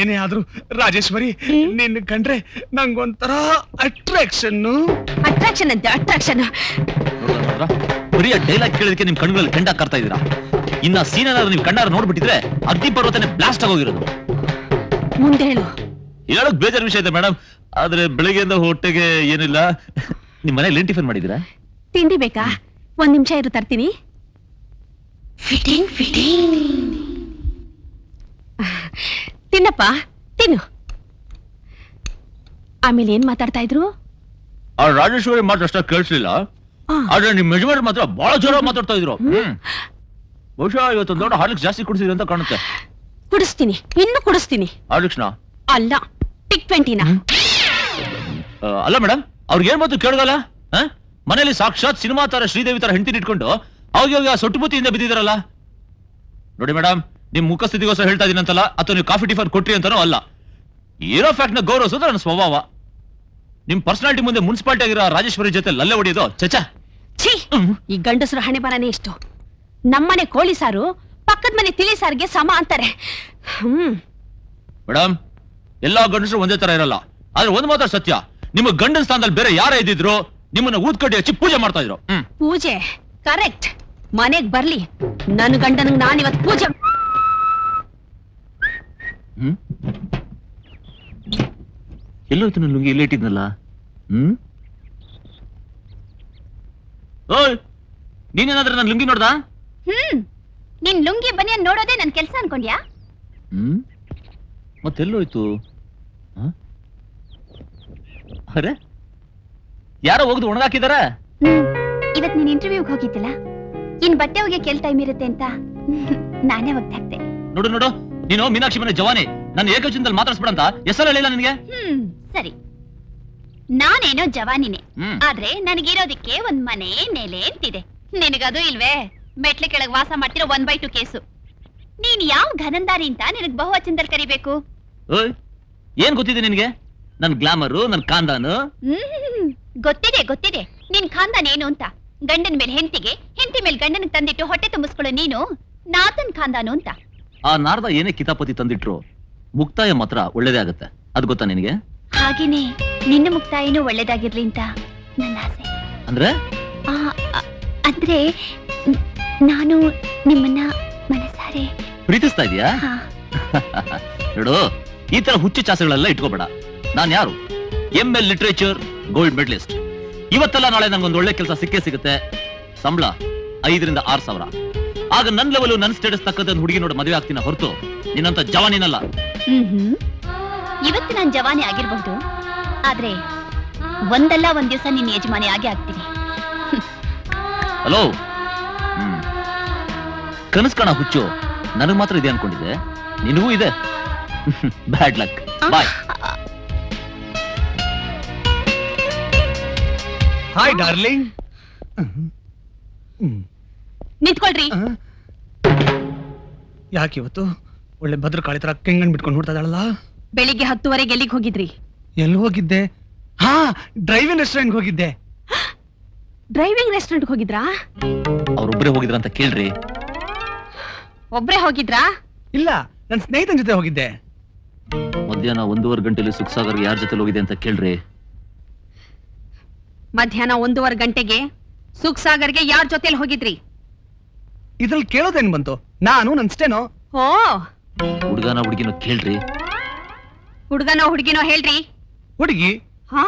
ಏನೇ ಆದ್ರೂ ರಾಜೇಶ್ವರಿ, ನಿನ್ನ ಕಂಡ್ರೆ ನಂಗೊಂಥರ ಅಟ್ರಾಕ್ಷನ್ ಅಂತೆ ಅಟ್ರಾಕ್ಷನ್. ಬರೀ ಡೈಲಾಗ್ ಕೇಳೋದಕ್ಕೆ ನಿಮ್ ಕಣ್ಗಳಲ್ಲಿ ಕೆಂಡ ಕರ್ತಾ ಇದೀರಾ. ಇನ್ನ ಸೀನ್ ಏನಾದ್ರು ನೀವು ಕಣ್ಣಾರ ನೋಡ್ಬಿಟ್ಟಿದ್ರೆ ಅಗ್ನಿ ಪರ್ವತನೆ ಬ್ಲಾಸ್ಟ್ ಆಗೋಗಿರೋದು. ಮುಂದೆ ಹೇಳು. ಹೇಳಕ್ ಬೇಜಾರು ವಿಷಯ ಇದೆ ಮೇಡಮ್, ಆದ್ರೆ ಬೆಳಿಗ್ಗೆಯಿಂದ ಹೊಟ್ಟೆಗೆ ಏನಿಲ್ಲ. ನಿಮ್ ಮನೇಲಿ ಏನ್ ಟಿಫನ್ ಮಾಡಿದೀರಾ? ತಿಂಡಿ ಬೇಕಾ? ಒಂದ್ ನಿಮಿಷ ಇರು, ತರ್ತೀನಿ. ತಿನ್ನಪ್ಪ, ತಿನ್ನು. ಆಮೇಲೆ ಏನ್ ಮಾತಾಡ್ತಾ ಇದ್ರು? ಆ ರಾಜೇಶ್ವರಿ ಮಾತ್ರ ಅಷ್ಟ ಕೇಳಿಸ್ಲಿಲ್ಲ, ಆದ್ರೆ ನಿಮ್ ಯಜಮಾನ್ ಮಾತ್ರ ಬಹಳ ಜೋರಾಗಿ ಮಾತಾಡ್ತಾ ಇದ್ರು. ಬಹುಶಃ ಇವತ್ತೊಂದು ದೊಡ್ಡ ಹಾರ್ಲಿಕ್ಸ್ ಜಾಸ್ತಿ ಕುಡಿಸಿದ್ರಿ ಅಂತ ಕಾಣುತ್ತೆ. ಕುಡಿಸ್ತೀನಿ, ಇನ್ನು ಕುಡಿಸ್ತೀನಿ. ಹಾರ್ಲಿಕ್ಸ್ನ ಅಲ್ಲ, ಟಿಕ್ 20ನ. ಅಲ್ಲ ಮೇಡಮ್, ಅವ್ರಿಗೆ ಏನ್ ಮಾತು ಕೇಳೋದಲ್ಲ. ಮನೇಲಿ ಸಾಕ್ಷಾತ್ ಸಿನಿಮಾ ತರ ಶ್ರೀದೇವಿ ತರ ಹೆಂಡತಿ ಇಟ್ಕೊಂಡು ಅವಾಗ ಸೊಟ್ಟುಬುತ್ತಿಯಿಂದ ಬಿದ್ದಿದಾರಲ್ಲ. ನೋಡಿ ಮೇಡಮ್, ನಿಮ್ ಮುಖಸ್ಥಿತಿಗೋಸ್ಕರ ಹೇಳ್ತಾ ಇದೀನಂತಲ್ಲ, ಅಥವಾ ನೀವು ಕಾಫಿ ಟಿಫನ್ ಕೊಟ್ರಿ ಅಂತಾನೋ ಅಲ್ಲ. ಇರೋ ಫ್ಯಾಕ್ಟ್ ನ ಗೌರವಿಸೋದು ನನ್ನ ಸ್ವಭಾವ. ನಿಮ್ ಪರ್ಸನಾಲಿಟಿ ಮುಂದೆ ಮುನ್ಸಿಪಾಲಿಟಿ ಆಗಿರೋ ರಾಜೇಶ್ವರಿ ಜೊತೆ ಲಲ್ಲೆ ಹೊಡಿಯೋದು ಚಚಾ. ಛೀ, ಈ ಗಂಡಸರು ಹಣೆ ಬರನೇ ಇಷ್ಟು. ನಮ್ಮನೆ ಕೋಳಿ ಸಾರು ಪಕ್ಕದ ಮನೆ ತಿಳಿ ಸಾರಿಗೆ ಸಮ ಅಂತಾರೆ. ಮೇಡಮ್, ಎಲ್ಲಾ ಗಂಡಸರು ಒಂದೇ ತರ ಇರಲ್ಲ. ಆದ್ರೆ ಒಂದ್ ಮಾತ್ರ ಸತ್ಯ, ನಿಮ್ಮ ಗಂಡನ ಸ್ಥಾನದಲ್ಲಿ ಬೇರೆ ಯಾರೇ ಇದ್ದಿದ್ರು ನಿಮ್ಮನ್ನ ಊದ್ಕಡ್ಡಿ ಹಚ್ಚಿ ಪೂಜೆ ಮಾಡ್ತಾ ಇದ್ರು. ಪೂಜೆ ಕರೆಕ್ಟ್. ಮನೆಗ್ ಬರ್ಲಿ, ನನ್ನ ಗಂಡನಿಗೆ ನಾನಿವತ್ ಪೂಜೆ. ಎಲ್ಲೋಯ್ತು ನನ್ನ ಲುಂಗಿ? ಇಲ್ಲೇ ಇಟ್ಟಿದ್ನಲ್ಲ. ಓಯ್, ನೀನೇನಾದ್ರೆ ನನ್ನ ಲುಂಗಿ ನೋಡ್ದಾ? ನಿನ್ ಲುಂಗಿ ಬನಿಯನ್ ನೋಡೋದೇ ನನ್ ಕೆಲ್ಸ ಅನ್ಕೊಂಡ್ಯಾ? ಮತ್ತೆಲ್ಲೋಯ್ತು? ಅರೆ, ಯಾರೋ ಹೋಗ್ದು ಒಣಗಾಕಿದಾರ. ಇವತ್ ನೀನ್ ಇಂಟರ್ವ್ಯೂಗ್ ಹೋಗಿದ್ದಿಲ್ಲ, ಇನ್ ಬಟ್ಟೆ ಹೋಗಿ ಕೆಲ್ ಟೈಮ್ ಇರುತ್ತೆ ಅಂತ ನಾನೇ ಹೋಗ್ತಾ ಇದ್ದೆ. ನೋಡು ನೋಡು, ನೀನು ಮೀನಾಕ್ಷಿ ಮನೆ ಜವಾನಿ, ನನ್ನ ಏಕವಚನದಲ್ಲಿ ಮಾತಾಡ್ಸ್ಬಿಡ ಅಂತ ಹೆಸರು ಹೇಳಿಲ್ಲ ನಿನಗೆ. ಸರಿ, ನಾನೇನೋ ಜವಾನಿನೇ, ಆದ್ರೆ ನನಗಿರೋದಕ್ಕೆ ಒಂದ್ ಮನೆ ನೆಲೆ ಅಂತಿದೆ. ನಿನಗದು ಇಲ್ವೇ? ಮೆಟ್ಲ ಕೆಳಗ್ ವಾಸ ಮಾಡ್ತಿರೋ 1/2 ಕೇಸು. ನೀನ್ ಯಾವ ಘನಂದಾರಿ ಅಂತ ನಿನಗ್ ಬಹುವಚನದಲ್ಲಿ ಕರಿಬೇಕು. ಓಯ್, ಏನ್ ಗೊತ್ತಿದೆ ನಿನ್ಗೆ? ನನ್ ಗ್ಲಾಮರು, ನನ್ ಖಾನ್ದಾನು. ಗೊತ್ತಿದೆ ಗೊತ್ತಿದೆ ನಿನ್ ಖಾನ್ದಾನ್ ಏನು ಅಂತ. ಗಂಡನ ಮೇಲೆ ಹೆಂಡತಿಗೆ, ಹೆಂಡತಿ ಮೇಲೆ ಗಂಡನಿಗೆ ತಂದಿಟ್ಟು ಹೊಟ್ಟೆ ತುಂಬಿಸ್ಕೊಳ್ಳೋ ನೀನು ನಾತನ್ ಖಾನ್ದಾನು ಅಂತ. ಆ ನಾರ್ದ ಏನೇ ಕಿತಾಪತಿ ತಂದಿಟ್ರು ಮುಕ್ತಾಯ ಮಾತ್ರ ಒಳ್ಳೇದೇ ಆಗತ್ತೆ. ಅದ್ ಗೊತ್ತಾ ನಿನಗೆ? ಹಾಗೇನೆ ನಿನ್ನ ಮುಕ್ತಾಯನೂ ಒಳ್ಳೇದಾಗಿರ್ಲಿ ಅಂತ ನನ್ನ ಆಸೆ. ಅಂದ್ರೆ ಅಂದ್ರೆ ನಾನು ನಿಮ್ಮನ್ನ ಮನಸಾರೆ ಪ್ರೀತಿಸ್ತಾ ಇದೀಯಾ? ನೋಡು, ಈ ತರ ಹುಚ್ಚು ಚಾಸಗಳೆಲ್ಲ ಇಟ್ಕೋಬೇಡ. ನಾನ್ ಯಾರು? ML literature gold medalist. ಇವತ್ತೆಲ್ಲ ನಾಳೆ ನಂಗೊಂದು ಒಳ್ಳೆ ಕೆಲಸ ಸಿಕ್ಕೇ ಸಿಗುತ್ತೆ. ಸಂಬಳ 5 ರಿಂದ 6 ಸಾವಿರ. ಆಗ ನನ್ ಲೆವೆಲ್, ನನ್ ಸ್ಟೇಟಸ್ ತಕ್ಕಂತ ಹುಡುಗಿ ನೋಡಿ ಮದುವೆ ಆಗ್ತೀನಿ ಹೊರತು ನಿನ್ನಂತ ಜವಾನಿನಲ್ಲ. ಇವತ್ತು ನಾನ್ ಜವಾನಿ ಆಗಿರ್ಬಹುದು, ಆದ್ರೆ ಒಂದಲ್ಲ ಒಂದ್ ದಿವಸ ನಿನ್ನ ಯಜಮಾನಿ ಆಗೇ ಆಗ್ತೀನಿ. ಹಲೋ, ಕನಸು ಕಾಣ ಹುಚ್ಚು ನನಗ್ ಮಾತ್ರ ಇದೆ ಅನ್ಕೊಂಡಿದ್ದೆ, ನಿನಗೂ ಇದೆ. Bad luck. Bye. Hi darling. ನಿಂತ್ಕೊಳ್ರಿ. ಯಾಕಿವತ್ತು ಒಳ್ಳೆ ಭದ್ರಕಾಳಿ ತರ ಕೆಂಗಣ್ ಬಿಟ್ಕೊಂಡು ನೋಡ್ತಾ ಇದ್ದಾಳಲ್ಲ? ಬೆಳಿಗ್ಗೆ 10:30 ಎಲ್ಲಿಗೆ ಹೋಗಿದ್ರಿ? ಎಲ್ಲಿ ಹೋಗಿದ್ದೆ? ಹಾ, ಡ್ರೈವಿಂಗ್ ರೆಸ್ಟೋರೆಂಟ್ ಹೋಗಿದ್ದೆ. ಡ್ರೈವಿಂಗ್ ರೆಸ್ಟೋರೆಂಟ್ ಹೋಗಿದ್ರಾ? ಅವ್ರೊಬ್ರೇ ಹೋಗಿದ್ರ ಅಂತ ಕೇಳ್ರಿ. ಒಬ್ರೇ ಹೋಗಿದ್ರಾ? ಇಲ್ಲ, ನನ್ನ ಸ್ನೇಹಿತನ ಜೊತೆ ಹೋಗಿದ್ದೆ. ಮಧ್ಯಾಹ್ನ 1:15 ಗಂಟೆಲಿ ಸುಖಸಾಗರ್ ಯಾರ ಜೊತೆ ಹೋಗಿದೆ ಅಂತ ಕೇಳ್ರಿ. ಮಧ್ಯಾಹ್ನ 1:15 ಗಂಟೆಗೆ ಸುಖ್ ಸಾಗರ್ಗೆ ಯಾರ ಜೊತೆಲಿ ಹೋಗಿದ್ರಿ? ಇದ್ರಲ್ಲಿ ಕೇಳೋದೇನ್ ಬಂತು? ನಾನು ನನ್ ಸ್ಟೇನೋ. ಓ, ಹುಡುಗನ ಹುಡುಗಿನೋ ಕೇಳ್ರಿ. ಹುಡುಗನೋ ಹುಡುಗಿನೋ ಹೇಳ್ರಿ. ಹುಡುಗಿ. ಹಾ,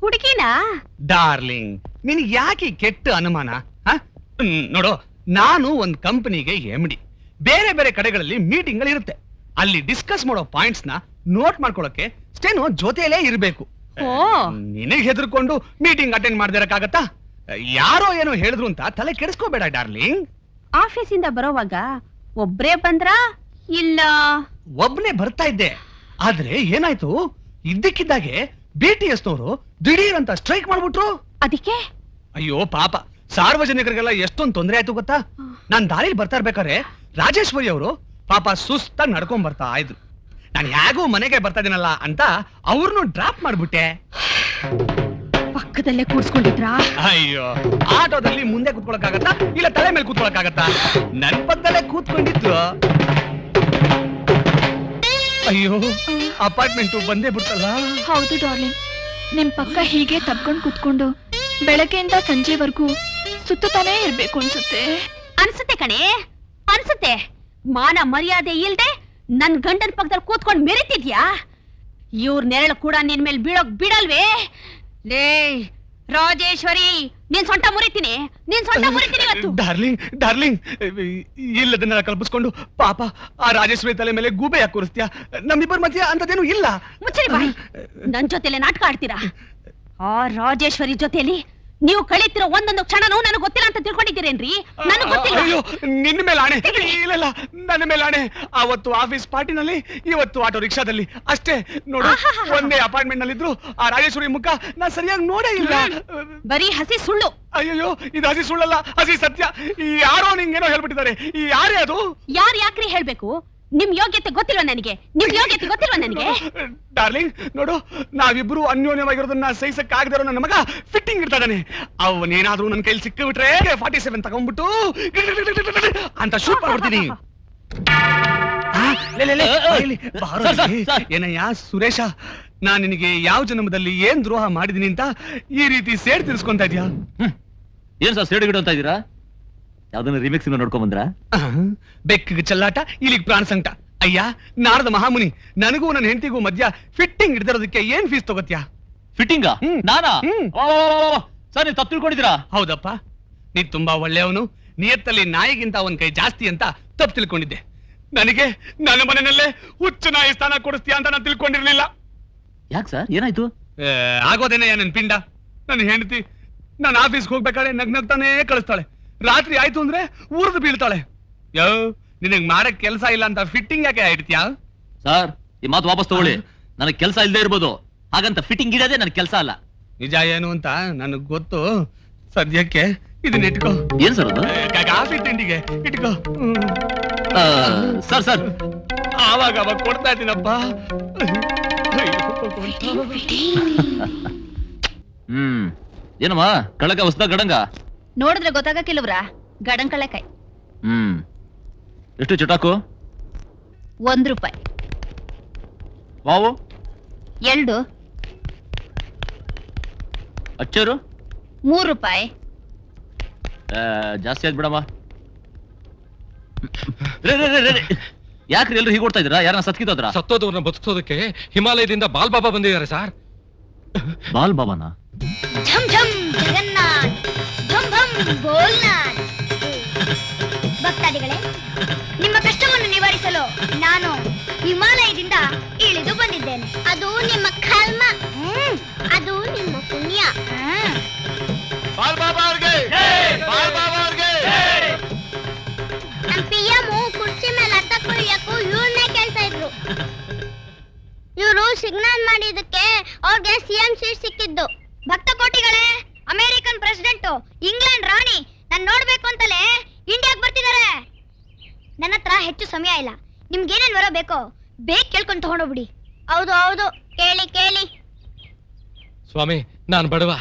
ಹುಡುಗಿನಾ? ಡಾರ್ಲಿಂಗ್, ನಿನಗೆ ಯಾಕೆ ಕೆಟ್ಟ ಅನುಮಾನ? ನೋಡು, ನಾನು ಒಂದ್ ಕಂಪನಿಗೆ MD. ಬೇರೆ ಬೇರೆ ಕಡೆಗಳಲ್ಲಿ ಮೀಟಿಂಗ್ ಗಳು ಇರುತ್ತೆ. ಅಲ್ಲಿ ಡಿಸ್ಕಸ್ ಮಾಡೋ ಪಾಯಿಂಟ್ಸ್ ನ ನೋಟ್ ಮಾಡ್ಕೊಳಕ್ಕೆ ಸ್ಟೇನೋ ಜೊತೆಯಲ್ಲೇ ಇರಬೇಕು. ನಿನಗೆ ಹೆದರ್ಕೊಂಡು ಮೀಟಿಂಗ್ ಅಟೆಂಡ್ ಮಾಡ್ದಿರಕ್ಕಾಗತ್ತಾ? ಯಾರೋ ಏನೋ ಹೇಳಿದ್ರು ಅಂತ ತಲೆ ಕೆಡಿಸ್ಕೋಬೇಡ ಡಾರ್ಲಿಂಗ್. ಆಫೀಸಿಂದ ಬರೋವಾಗ ಒಬ್ರೇ ಬಂದ್ರಾ ಇಲ್ಲ? ಒಬ್ನೇ ಬರ್ತಾ ಇದ್ದೆ. ಆದ್ರೆ ಏನಾಯ್ತು, ಇದ್ದಕ್ಕಿದ್ದಾಗೆ BTS ನವರು ದಿಢೀರ್ ಅಂತ ಸ್ಟ್ರೈಕ್ ಮಾಡ್ಬಿಟ್ರು. ಅದಕ್ಕೆ ಅಯ್ಯೋ ಪಾಪ, ಸಾರ್ವಜನಿಕರಿಗೆಲ್ಲ ಎಷ್ಟೊಂದು ತೊಂದರೆ ಆಯ್ತು ಗೊತ್ತಾ? ನಾನ್ ದಾರಿಲಿ ಬರ್ತಾ ಇರ್ಬೇಕಾದ್ರೆ ರಾಜೇಶ್ವರಿ ಅವರು ಪಾಪ ಸುಸ್ತಾಗಿ ನಡ್ಕೊಂಡ್ ಬರ್ತಾ ಇದ್ರು. ನಾನು ಹೇಗೂ ಮನೆಗೆ ಬರ್ತಾ ಇದೀನಲ್ಲ ಅಂತ ಅವ್ರನ್ನು ಡ್ರಾಪ್ ಮಾಡ್ಬಿಟ್ಟೆ. ಪಕ್ಕದಲ್ಲೇ ಕೂಡ್ಸ್ಕೊಂಡಿದ್ರಾ? ಅಯ್ಯೋ, ಆಟೋದಲ್ಲಿ ಮುಂದೆ ಕೂತ್ಕೊಳಕ್ಕಾಗತ್ತಾ ಇಲ್ಲ ತಲೆ ಮೇಲೆ ಕೂತ್ಕೊಳಕ್ಕಾಗತ್ತಾ? ನನ್ ಪಕ್ಕದಲ್ಲೇ ಕೂತ್ಕೊಂಡಿತ್ತು. ಅಯ್ಯೋ, ಅಪಾರ್ಟ್ಮೆಂಟು ಬಂದೇ ಬಿಡ್ತಲ್ಲ. ಹೌದು ಡಾರ್ಲಿಂಗ್, ನಿಮ್ ಪಕ್ಕ ಹೀಗೆ ತಬ್ಕೊಂಡ್ ಕುತ್ಕೊಂಡು ಬೆಳಗ್ಗೆಯಿಂದ ಸಂಜೆವರೆಗೂ ಸುತ್ತಾನೇ ಇರ್ಬೇಕು ಅನ್ಸುತ್ತೆ. ಅನ್ಸುತ್ತೆ ಕಣೆ, ಅನ್ಸುತ್ತೆ. ಮಾನ ಮರ್ಯಾದೆ ಇಲ್ದೆ ನನ್ ಗಂಡನ್ ಪಕ್ಕದಲ್ಲಿ ಕೂತ್ಕೊಂಡ್ ಮೆರಿತಿದ್ಯಾ? ಇವ್ರ ನೆರಳು ಕೂಡ ನಿನ್ ಮೇಲೆ ಬೀಳೋಕ್ ಬಿಡಲ್ವೇ? ಲೇ ರಾಜೇಶ್ವರಿ, ನೀನ್ ಸೊಂಟ ಮುರಿತೀನಿ, ಇವತ್ತು. ಡಾರ್ಲಿಂಗ್ ಡಾರ್ಲಿಂಗ್, ಇಲ್ಲದನ್ನೆಲ್ಲ ಕಲ್ಪಿಸ್ಕೊಂಡು ಪಾಪ ಆ ರಾಜೇಶ್ವರಿ ತಲೆ ಮೇಲೆ ಗೂಬೆ ಯಾಕೆ ಕೂರಿಸ್ತೀಯ? ನಮ್ಮಿಬ್ಬರ ಮಧ್ಯೆ ಅಂತದೇನು ಇಲ್ಲ. ಮುಚ್ಚರಿ ಬಾಯ್, ನನ್ ಜೊತೆಲೆ ನಾಟಕ ಆಡ್ತೀರಾ? ಆ ರಾಜೇಶ್ವರಿ ಜೊತೆಲಿ ನೀವು ಕಳೀತಿರೋ ಒಂದೊಂದು ಕ್ಷಣನೂ ನನಗೆ ಗೊತ್ತಿಲ್ಲ ಅಂತ ತಿಳ್ಕೊಂಡಿದ್ದೀರೇನ್ರಿ? ನನಗೆ ಗೊತ್ತಿಲ್ಲ. ಅಯ್ಯೋ, ನಿನ್ನ ಮೇಲೆ ಆಣೆ. ಇಲ್ಲ, ನನ್ನ ಮೇಲೆ ಆಣೆ. ಅವತ್ತು ಆಫೀಸ್ ಪಾರ್ಟಿನಲ್ಲಿ, ಇವತ್ತು ಆಟೋ ರಿಕ್ಷಾದಲ್ಲಿ ಅಷ್ಟೇ ನೋಡು. ಒಂದೇ ಅಪಾರ್ಟ್ಮೆಂಟ್ ನಲ್ಲಿದ್ರು ಆ ರಾಜೇಶ್ವರಿ ಮುಖ ನಾ ಸರಿಯಾಗಿ ನೋಡೇ ಇಲ್ಲ. ಬರೀ ಹಸಿ ಸುಳ್ಳು. ಅಯ್ಯೋ, ಇದು ಹಸಿ ಸುಳ್ಳಲ್ಲ, ಹಸಿ ಸತ್ಯ. ಯಾರೋ ನಿಂಗೇನೋ ಹೇಳ್ಬಿಟ್ಟಿದ್ದಾರೆ. ಯಾರೇ ಅದು? ಯಾಕ್ರಿ ಹೇಳ್ಬೇಕು? ನಿಮ್ ಯೋಗ್ಯತೆ ಗೊತ್ತಿಲ್ವ ನನಗೆ? ಡಾರ್ಲಿಂಗ್ ನೋಡು, ನಾವಿಬ್ರು ಅನ್ಯೋನ್ಯವಾಗಿರೋದನ್ನ ಸಹಿಸಕ್ಕಾಗದಿರೋ ನನ್ನ ಮಗ ಫಿಟ್ಟಿಂಗ್ ಇರ್ತಾನೆ. ಅವನೇನಾದ್ರೂ ನನ್ನ ಕೈಲಿ ಸಿಕ್ಕಿಬಿಟ್ರೆ 47 ತಗೊಂಡ್ಬಿಟ್ಟು ಅಂತ ಶೂಟ್ ಮಾಡ್ಬಿಡ್ತೀನಿ. ಏನಯ್ಯ ಸುರೇಶ, ನಾನ್ ನಿನಗೆ ಯಾವ ಜನ್ಮದಲ್ಲಿ ಏನ್ ದ್ರೋಹ ಮಾಡಿದೀನಿ ಅಂತ ಈ ರೀತಿ ಸೇಡ್ ತಿರ್ಸ್ಕೊಂತ ಇದ್ಯಾ? ಏನ್ ಸರ್ ಸೇಡು ಗಿಡ ಅಂತ ಇದೀರಾ? ಯಾವ್ದನ್ನ ರಿಮಿಕ್ಸ್ ನೋಡ್ಕೊಂಡ್ ಬಂದ್ರ? ಬೆಕ್ಕಿಗೆ ಚಲ್ಲಾಟ, ಇಲ್ಲಿಗೆ ಪ್ರಾಣ ಸಂಕಟ. ಅಯ್ಯ ನಾರದ ಮಹಾಮುನಿ, ನನಗೂ ನನ್ನ ಹೆಂಡತಿಗೂ ಮಧ್ಯ ಫಿಟ್ಟಿಂಗ್ ಹಿಡ್ದಿರೋದಕ್ಕೆ ಏನ್ ಫೀಸ್ ತಗೋತ್ಯಾ? ಫಿಟ್ಟಿಂಗ ನಾನಾ? ಸರ್ ನೀವು ತಪ್ಪು ತಿಳ್ಕೊಂಡಿದ್ದೀರಾ? ಹೌದಪ್ಪ, ನೀ ತುಂಬಾ ಒಳ್ಳೆಯವನು. ನಿಯತ್ತಲ್ಲಿ ನಾಯಿಗಿಂತ ಒಂದ್ ಕೈ ಜಾಸ್ತಿ ಅಂತ ತಪ್ಪು ತಿಳ್ಕೊಂಡಿದ್ದೆ. ನನಗೆ ನನ್ನ ಮನೆಯಲ್ಲೇ ಹುಚ್ಚು ನಾಯಿ ಸ್ಥಾನ ಕೊಡಿಸ್ತೀಯ ಅಂತ ನಾನು ತಿಳ್ಕೊಂಡಿರ್ಲಿಲ್ಲ. ಯಾಕೆ ಸರ್, ಏನಾಯ್ತು? ಆಗೋದೇನೆ ನನ್ನ ಪಿಂಡ. ನನ್ನ ಹೆಂಡತಿ ನಾನು ಆಫೀಸ್ಗೆ ಹೋಗ್ಬೇಕಾದ್ರೆ ನಗ್ನಗ್ತಾನೆ ಕಳಿಸ್ತಾಳೆ. ರಾತ್ರಿ ಆಯ್ತು ಅಂದ್ರೆ ಊರ್ದು ಬೀಳ್ತಾಳೆ. ಯೋ, ನಿನಗ್ ಮಾಡಕ್ ಕೆಲಸ ಇಲ್ಲ ಅಂತ ಫಿಟ್ಟಿಂಗ್ ಯಾಕೆ ಇಡ್ತೀಯಾ? ಸರ್ ಈ ಮಾತು ವಾಪಸ್ ತಗೊಳ್ಳಿ. ನನಗ್ ಕೆಲಸ ಇಲ್ಲದೆ ಇರ್ಬೋದು, ಹಾಗಂತ ಫಿಟ್ಟಿಂಗ್ ಇಡೋದೇ ನನ್ ಕೆಲಸ ಅಲ್ಲ. ನಿಜ ಏನು ಅಂತ ನನಗ್ ಗೊತ್ತು. ಸದ್ಯಕ್ಕೆ ಇದನ್ನ ಇಟ್ಕೋ. ಏನ್ ಸರ್ ಅದು? ಕಾಫಿ ತಿಂಡಿಗೆ ಇಟ್ಕೋ. ಸರ್ ಆವಾಗ ಕೊಡ್ತಾ ಇದ್ದೀನಪ್ಪ. ಏನಮ್ಮ ಕಳಗ ಹೊಸದ ಗಡಂಗ? ನೋಡಿದ್ರೆ ಗೊತ್ತಾಗಕ್ಕಿಲ್ವ್ರ? ಗಡಂ ಕಳೆಕಾಯಿ. ಎಷ್ಟು ಚಟಾಕು? ₹1. ವಾವು 2. ಅಚ್ಚರು ₹3. ಜಾಸ್ತಿ ಆಯ್ತು ಬಿಡಮ್ಮ. ಯಾಕ್ರಿ ಎಲ್ರು ಹೀಗೆ ಕೊಡ್ತಾ ಇದ್ದೀರಾ? ಯಾರನ್ನ ಸತ್ಕಿದ್ರ? ಸತ್ತೋದವ್ರನ್ನ ಬದುಕೋದಕ್ಕೆ ಹಿಮಾಲಯದಿಂದ ಬಾಲ್ ಬಾಬಾ ಬಂದಿದ್ದಾರೆ ಸರ್. ಬಾಲ್ ಬಾಬಾನ? ಝಮ್ ಝಮ್ ಜಗನ್ನಾಥ್, ಝಮ್ ಝಮ್ ಬೋಲ್ನಾಥ್. ಭಕ್ತಾದಿಗಳೇ, ನಿಮ್ಮ ಕಷ್ಟವನ್ನು ನಿವಾರಿಸಲು ನಾನು ಹಿಮಾಲಯದಿಂದ ಇಳಿದು ಬಂದಿದ್ದೇನೆ. ಅದು ನಿಮ್ಮ ಕರ್ಮ, ಅದು ನಿಮ್ಮ ಪುಣ್ಯ. ಬಾಲ್ ಬಾಬಾ ಅವ್ರಿಗೆ, ಬಾಲ್ ಬಾಬಾ ಅವ್ರಿಗೆ. ನಮ್ಮ PM ಕುರ್ಚಿ ಮೇಲೆ ಹತ್ತಕ್ಕೂ ಇಳಿಯಕ್ಕೂ ಇವ್ರನ್ನೇ ಕೇಳ್ತಾ ಇದ್ರು. ಇವರು ಸಿಗ್ನಲ್ ಮಾಡಿದಕ್ಕೆ ಅವ್ರಿಗೆ CM ಸೀಟ್ ಸಿಕ್ಕಿದ್ದು. ಭಕ್ತ ಕೋಟಿಗಳೇ, ಅಮೆರಿಕನ್ ಪ್ರೆಸಿಡೆಂಟ್, ಇಂಗ್ಲೆಂಡ್ ರಾಣಿ ನಾನು ನೋಡ್ಬೇಕು ಅಂತಲೇ ಇಂಡಿಯಾಗ್ ಬರ್ತಿದ್ದಾರೆ. ನನ್ನ ಹತ್ರ ಹೆಚ್ಚು ಸಮಯ ಇಲ್ಲ. ನಿಮ್ಗೇನೇನ್ ವರ ಬೇಕೋ ಬೇಗ ಕೇಳ್ಕೊಂಡು ತಗೊಂಡೋಗ್ಬಿಡಿ. ಹೌದು ಹೌದು, ಕೇಳಿ. ಸ್ವಾಮಿ, ನಾನ್ ಬಡವ,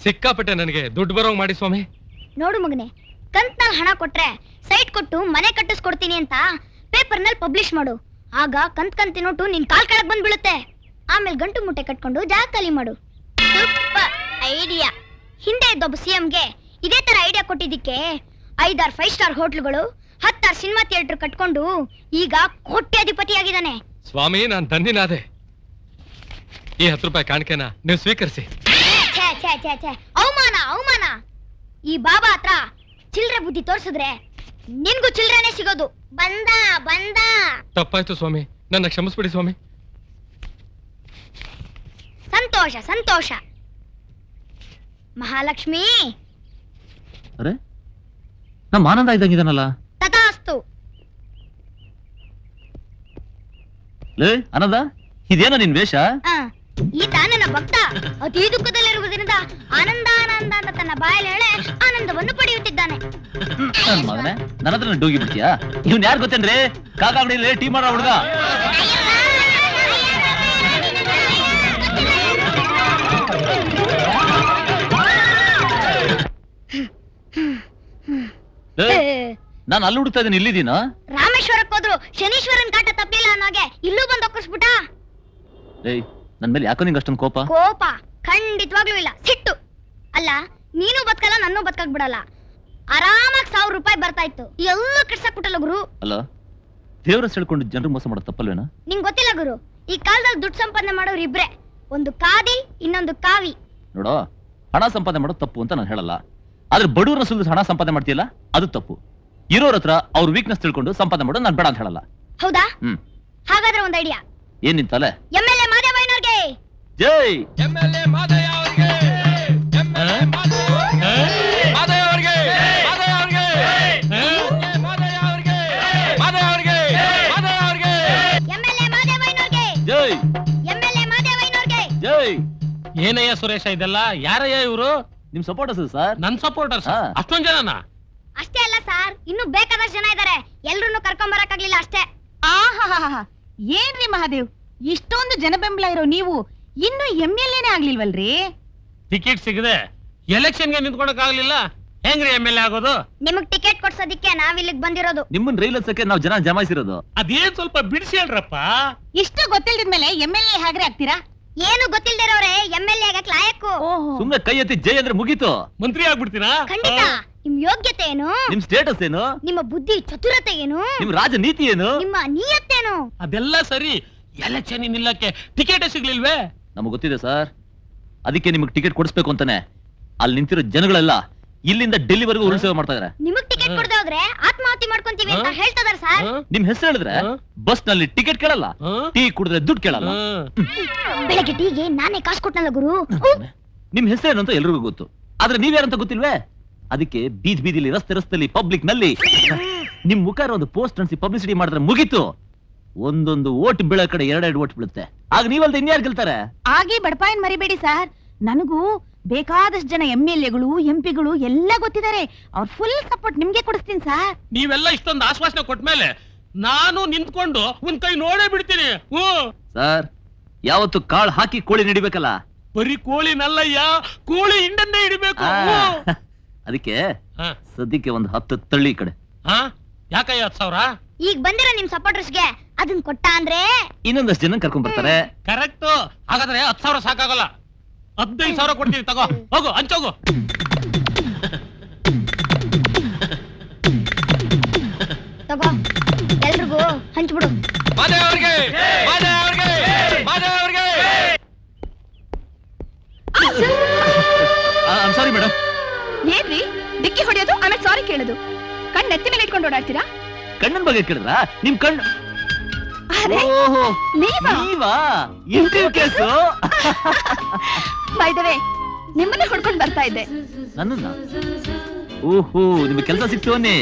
ಸಿಕ್ಕಾಪಟ್ಟೆ ನನಗೆ ದುಡ್ಡು ಬರೋಂಗ್ ಮಾಡಿ ಸ್ವಾಮಿ. ನೋಡು ಮಗನೆ, ಕಂತ್ನಲ್ಲಿ ಹಣ ಕೊಟ್ರೆ ಸೈಟ್ ಕೊಟ್ಟು ಮನೆ ಕಟ್ಟಿಸ್ಕೊಡ್ತೀನಿ ಅಂತ ಪೇಪರ್ನಲ್ಲಿ ಪಬ್ಲಿಷ್ ಮಾಡು. ಆಗ ಕಂತಿ ನೋಟು ನಿನ್ ಕಾಲ್ ಕೆಳಗ್ ಬಂದ್ ಬೀಳುತ್ತೆ. ಆಮೇಲೆ ಗಂಟು ಮುಟ್ಟೆ ಕಟ್ಕೊಂಡು ಜಾಗ ಖಾಲಿ ಮಾಡು. Super idea. ಹಿಂದೆ ಇದ್ದೊಬ್ಬ CMಗೆ ಇದೇ ತರ ಐಡಿಯಾ ಕೊಟ್ಟಿದ್ದಕ್ಕೆ 5-6 5 ಸ್ಟಾರ್ ಹೋಟ್ಲುಗಳು, 10-6 ಸಿನಿಮಾ ಥಿಯೇಟರ್ ಕಟ್ಕೊಂಡು ಈಗ ಕೋಟ್ಯಾಧಿಪತಿಯಾಗಿದ್ದಾನೆ. ಸ್ವಾಮಿ, ನಾನ್ ಧನ್ಯನಾದೆ. ಈ ₹10 ಕಾಣಿಕೆನ ನೀವು ಸ್ವೀಕರಿಸಿ. ಅವಮಾನ. ಈ ಬಾಬಾ ಹತ್ರ ಚಿಲ್ರೆ ಬುದ್ಧಿ ತೋರ್ಸಿದ್ರೆ ನಿನ್ಗೂ ಚಿಲ್ರೆನೆ ಸಿಗೋದು. ಬಂದ ತಪ್ಪಾಯ್ತು ಸ್ವಾಮಿ, ನನ್ನ ಕ್ಷಮಿಸ್ಬಿಡಿ ಸ್ವಾಮಿ. ಸಂತೋಷ. ಮಹಾಲಕ್ಷ್ಮಿ, ಅರೆ ನಮ್ಮ ಆನಂದ ಇದ್ದಂಗಿದಾನಲ್ಲ. ತಥಾಸ್ತು. ಲೇ ಆನಂದ, ಇದೇನೋ ನಿನ್ ವೇಷ? ಈತ ನನ್ನ ಭಕ್ತ. ಅತಿ ದುಃಖದಲ್ಲಿರುವುದರಿಂದ ಆನಂದ ಅಂತ ತನ್ನ ಬಾಯಲ್ಲಿ ಹೇಳೆ ಆನಂದವನ್ನು ಪಡೆಯುತ್ತಿದ್ದಾನೆ. ನನ್ ಮಗನೇ, ನನ್ನ ಹತ್ರ ಡೂಗಿ ಬಿಡ್ತೀಯಾ? ಇವ್ನ್ ಯಾರು ಗೊತ್ತೇನ್ರಿ? ಕಾಕಾಗಡಿ ಟೀಮ್ ಮಾಡೋ ಹುಡುಗ. ಅಯ್ಯಪ್ಪ, ನಾನು ಅಲ್ಲಿ ಹುಡುಕ್ತಾ ಇದ್ದೀನಿ, ಇಲ್ಲಿದ್ದೀನ. ರಾಮೇಶ್ವರಕ್ಕೆ ಹೋದ್ರು ಶನೀಶ್ವರನ್ ಕಾಟ ತಪ್ಪಿಲ್ಲ ಅನ್ನೋಗೆ ಇಲ್ಲೂ ಬಂದು ಒಕ್ಕರ್ಸ್ಬಿಟ್ಟ. ಏಯ್, ನನ್ ಮೇಲೆ ಯಾಕೋ ನಿಂಗೆ ಅಷ್ಟೊಂದು ಕೋಪ? ಕೋಪ ಖಂಡಿತವಾಗ್ಲೂ ಇಲ್ಲ, ಸಿಟ್ಟು. ಅಲ್ಲ, ನೀನು ಬದುಕಲ್ಲ, ನನ್ನೂ ಬದುಕಕ್ ಬಿಡಲ್ಲ. ಆರಾಮಾಗಿ 1000 ರೂಪಾಯಿ ಬರ್ತಾ ಇತ್ತು, ಎಲ್ಲ ಕೆಡ್ಸಕ್ಬಿಟ್ಟಲ್ಲ ಗುರು. ಅಲ್ಲ, ದೇವ್ರ ಹೇಳ್ಕೊಂಡು ಜನರು ಮೋಸ ಮಾಡೋದು ತಪ್ಪಲ್ವೇನಾ? ನಿಂಗ್ ಗೊತ್ತಿಲ್ಲ ಗುರು, ಈ ಕಾಲದಲ್ಲಿ ದುಡ್ಡು ಸಂಪಾದನೆ ಮಾಡೋರು ಇಬ್ರೆ, ಒಂದು ಕಾದಿ, ಇನ್ನೊಂದು ಕಾವಿ. ನೋಡೋ, ಹಣ ಸಂಪಾದನೆ ಮಾಡೋದು ತಪ್ಪು ಅಂತ ನಾನು ಹೇಳಲ್ಲ. ಆದ್ರೆ ಬಡವರನ್ನ ಸುಲಿದು ಹಣ ಸಂಪಾದನೆ ಮಾಡ್ತೀಯಲ್ಲ, ಅದು ತಪ್ಪು. ಇರೋರ ಹತ್ರ ಅವ್ರ ವೀಕ್ನೆಸ್ ತಿಳ್ಕೊಂಡು ಸಂಪಾದನೆ ಮಾಡೋದು ನಾನು ಬೇಡ ಅಂತ ಹೇಳಲ್ಲ. ಹೌದಾ? ಹ್ಮ್. ಹಾಗಾದ್ರೆ ಒಂದ್ ಐಡಿಯಾ. ಏನ್ ನಿಂತಲೆ? MLA ಮಾದೇವಯ್ಯನವ್ರಿಗೆ ಜೈ. MLA ಮಾದೇವಯ್ಯನವ್ರಿಗೆ ಜೈ. MLA ಮಾದೇವಯ್ಯನವ್ರಿಗೆ ಜೈ. ಏನಯ್ಯ ಸುರೇಶ ಇದೆಲ್ಲ? ಯಾರಯ್ಯ ಇವರು? ನಿಮ್ ಸಪೋರ್ಟರ್ಸ್ ಸರ್. ನನ್ ಸಪೋರ್ಟರ್ಸ್? ಹಾ. ಅಷ್ಟೊಂದ್ ಜನನಾ? ಅಷ್ಟೇ ಅಲ್ಲ ಸರ್, ಇನ್ನು ಬೇಕಾದಷ್ಟು ಜನ ಇದಾರೆ, ಎಲ್ರನ್ನೂ ಕರ್ಕೊಂಡ್ ಬರಕ್ಕಾಗ್ಲಿಲ್ಲ ಅಷ್ಟೇ. ಆಹಾ, ಏನ್ರಿ ಮಹಾದೇವ್, ಇಷ್ಟೊಂದು ಜನ ಬೆಂಬಲ ಇರೋ ನೀವು ಇನ್ನು MLAನೇ ಆಗ್ಲಿಲ್ವಲ್ರಿ? ಟಿಕೆಟ್ ಸಿಗದೆ ಎಲೆಕ್ಷನ್ಗೆ ನಿಂತ್ಕೊಳಕ್ ಆಗ್ಲಿಲ್ಲ, ಹೆಂಗ್ರಿ MLA ಆಗೋದು? ನಿಮಗ್ ಟಿಕೆಟ್ ಕೊಡ್ಸೋದಿಕ್ಕೆ ನಾವ್ ಇಲ್ಲಿಗ್ ಬಂದಿರೋದು. ನಿಮ್ಮನ್ನ ರೈಲ್ ಹಚ್ಚಕ್ಕೆ ನಾವು ಜನ ಜಮಾಯಿಸಿರೋದು. ಅದೇನ್ ಸ್ವಲ್ಪ ಬಿಡಿಸಿ ಹೇಳ್ರಪ್ಪ. ಇಷ್ಟು ಗೊತ್ತಿಲ್ದಿದ್ಮೇಲೆ MLA ಹಾಗ್ರೆ ಆಗ್ತೀರಾ? ಏನು ಗೊತ್ತಿಲ್ದಿರೋರೆ MLA ಆಗಕ್ ಲಾಯಕ್ಕು. ಸುಮ್ನೆ ಕೈ ಎತ್ತಿ ಜೈ ಅಂದ್ರೆ ಮುಗೀತು. ಮಂತ್ರಿ ಆಗ್ಬಿಡ್ತೀರಾ? ಖಂಡಿತ. ನಿಮ್ ಯೋಗ್ಯತೆ ಏನು? ನಿಮ್ ಸ್ಟೇಟಸ್ ಏನು? ನಿಮ್ಮ ಬುದ್ಧಿ ಚತುರತೆ ಏನು? ನಿಮ್ ರಾಜನೀತಿ ಏನು? ನಿಮ್ಮ ನಿಯತ್ತೇನು? ಅದೆಲ್ಲ ಸರಿ, ಎಲೆಕ್ಷನ್ ನಿಲ್ಲಕ್ಕೆ ಟಿಕೆಟ್ ಸಿಗ್ಲಿಲ್ವೇ? ನಮಗ್ ಗೊತ್ತಿದೆ ಸರ್, ಅದಕ್ಕೆ ನಿಮಗ್ ಟಿಕೆಟ್ ಕೊಡಿಸ್ಬೇಕು ಅಂತಾನೆ ಅಲ್ಲಿ ನಿಂತಿರೋ ಜನಗಳೆಲ್ಲ ಇಲ್ಲಿಂದ ಡೆಲ್ಲಿವರೆಗೂ ಉರುಳು ಸೇವೆ ಮಾಡ್ತಾ ಇದಾರೆ. ನಿಮಗ್ ಟಿಕೆಟ್ ಕೊಡದೆ ಹೋದ್ರೆ ಆತ್ಮಹತ್ಯೆ ಮಾಡ್ಕೊಂತೀವಿ ಅಂತ ಹೇಳ್ತಿದಾರೆ ಸರ್. ನಿಮ್ ಹೆಸರು ಹೇಳಿದ್ರೆ ಬಸ್ ನಲ್ಲಿ ಟಿಕೆಟ್ ಕೇಳಲ್ಲ, ಟೀ ಕುಡಿದ್ರೆ ದುಡ್ಡು ಕೇಳಲ್ಲ. ಬೆಳಗ್ಗೆ ಟೀಗೆ ನಾನೇ ಕಾಸು ಕೊಟ್ಟನಲ್ಲ ಗುರು. ನಿಮ್ ಹೆಸರೇನು ಅಂತ ಎಲ್ರಿಗೂ ಗೊತ್ತು, ಆದ್ರೆ ನೀವ್ಯಾರಂತ ಗೊತ್ತಿಲ್ವೇ? ಅದಕ್ಕೆ ಬೀದಿ ಬೀದಿಲಿ, ರಸ್ತೆಲಿ, ಪಬ್ಲಿಕ್ ನಲ್ಲಿ ನಿಮ್ ಮುಖ ಒಂದು ಪೋಸ್ಟ್ ಅನ್ಸಿ ಪಬ್ಲಿಸಿಟಿ ಮಾಡಿದ್ರೆ ಮುಗೀತು. ಒಂದೊಂದು ಓಟ್ ಬೀಳೋ ಕಡೆ 2 ಓಟ್ ಬೀಳುತ್ತೆ. ಆಗ ನೀವಲ್ದ ಇನ್ಯಾರು ಗೆಲ್ತಾರೆ? ಆಗಿ ಬಡಪಾಯನ್ ಮರಿಬೇಡಿ ಸರ್, ನನಗೂ ಬೇಕಾದಷ್ಟು ಜನ MLAಗಳು MP ಗಳು ಎಲ್ಲ ಗೊತ್ತಿದ್ದಾರೆ. ಅವ್ರ ಫುಲ್ ಸಪೋರ್ಟ್ ನಿಮ್ಗೆ ಕೊಡಿಸ್ತೀನಿ ಸರ್. ನೀವೆಲ್ಲ ಇಷ್ಟೊಂದು ಆಶ್ವಾಸನೆ ಕೊಟ್ಮೇಲೆ ನಾನು ನಿಂತ್ಕೊಂಡು ಒಂದ್ ಕೈ ನೋಡೇ ಬಿಡ್ತೀನಿ. ಸರ್, ಯಾವತ್ತು ಕಾಳು ಹಾಕಿ ಕೋಳಿ ನಡಿಬೇಕಲ್ಲ, ಬರೀ ಕೋಳಿನಲ್ಲಯ್ಯ, ಕೋಳಿ ಹಿಂಡನ್ನೇ ಹಿಡಿಬೇಕು. ಅದಕ್ಕೆ ಹಾ. ಸದ್ಯಕ್ಕೆ ಒಂದು 10 ತಳ್ಳಿ ಈ ಕಡೆ. ಹಾ? ಯಾಕಯ್ಯ 10,000? ಈಗ ಬಂದಿರೋ ನಿಮ್ ಸಪೋರ್ಟರ್ಸ್ಗೆ ಅದನ್ನ ಕೊಟ್ಟ ಅಂದ್ರೆ ಇನ್ನೊಂದಷ್ಟು ಜನ ಕರ್ಕೊಂಡ್ ಬರ್ತಾರೆ. ಕರೆಕ್ಟ್. ಹಾಗಾದ್ರೆ 10,000 ಸಾಕಾಗಲ್ಲ, 15,000 ಕೊಡ್ತೀನಿ, ತಗೋ, ಹೋಗು, ಹಂಚೋಗು. ತಗೋ, ಎಲ್ರಿಗೂ ಹಂಚ್ಬಿಡು. Sorry madam. ಏನ್ರಿ ಡಿಕ್ಕಿ ಹೊಡೆಯೋದು ಆಮೇಲೆ ಸಾರಿ ಕೇಳೋದು? ಕಣ್ ನೆತ್ತಿ ಮೇಲೆ ಇಟ್ಕೊಂಡು ಓಡಾಡ್ತೀರಾ? ಕಣ್ಣನ್ ಬಗ್ಗೆ ಕೇಳಿದ್ರ? ನಿಮ್ ಕಣ್ಣು? ಅರೆ, ಓಹೋ, ನೀವಾ? ನೀವಾ? Interview case. By the way, ನಿಮ್ಮನ್ನೇ ಹುಡ್ಕೊಂಡು ಬರ್ತಾ ಇದ್ದೆ. ನನ್ನನ್ನ? ಓಹೋ, ನಿಮ್ಗೆ ಕೆಲಸ ಸಿಕ್ತು ಅನ್ನಿ.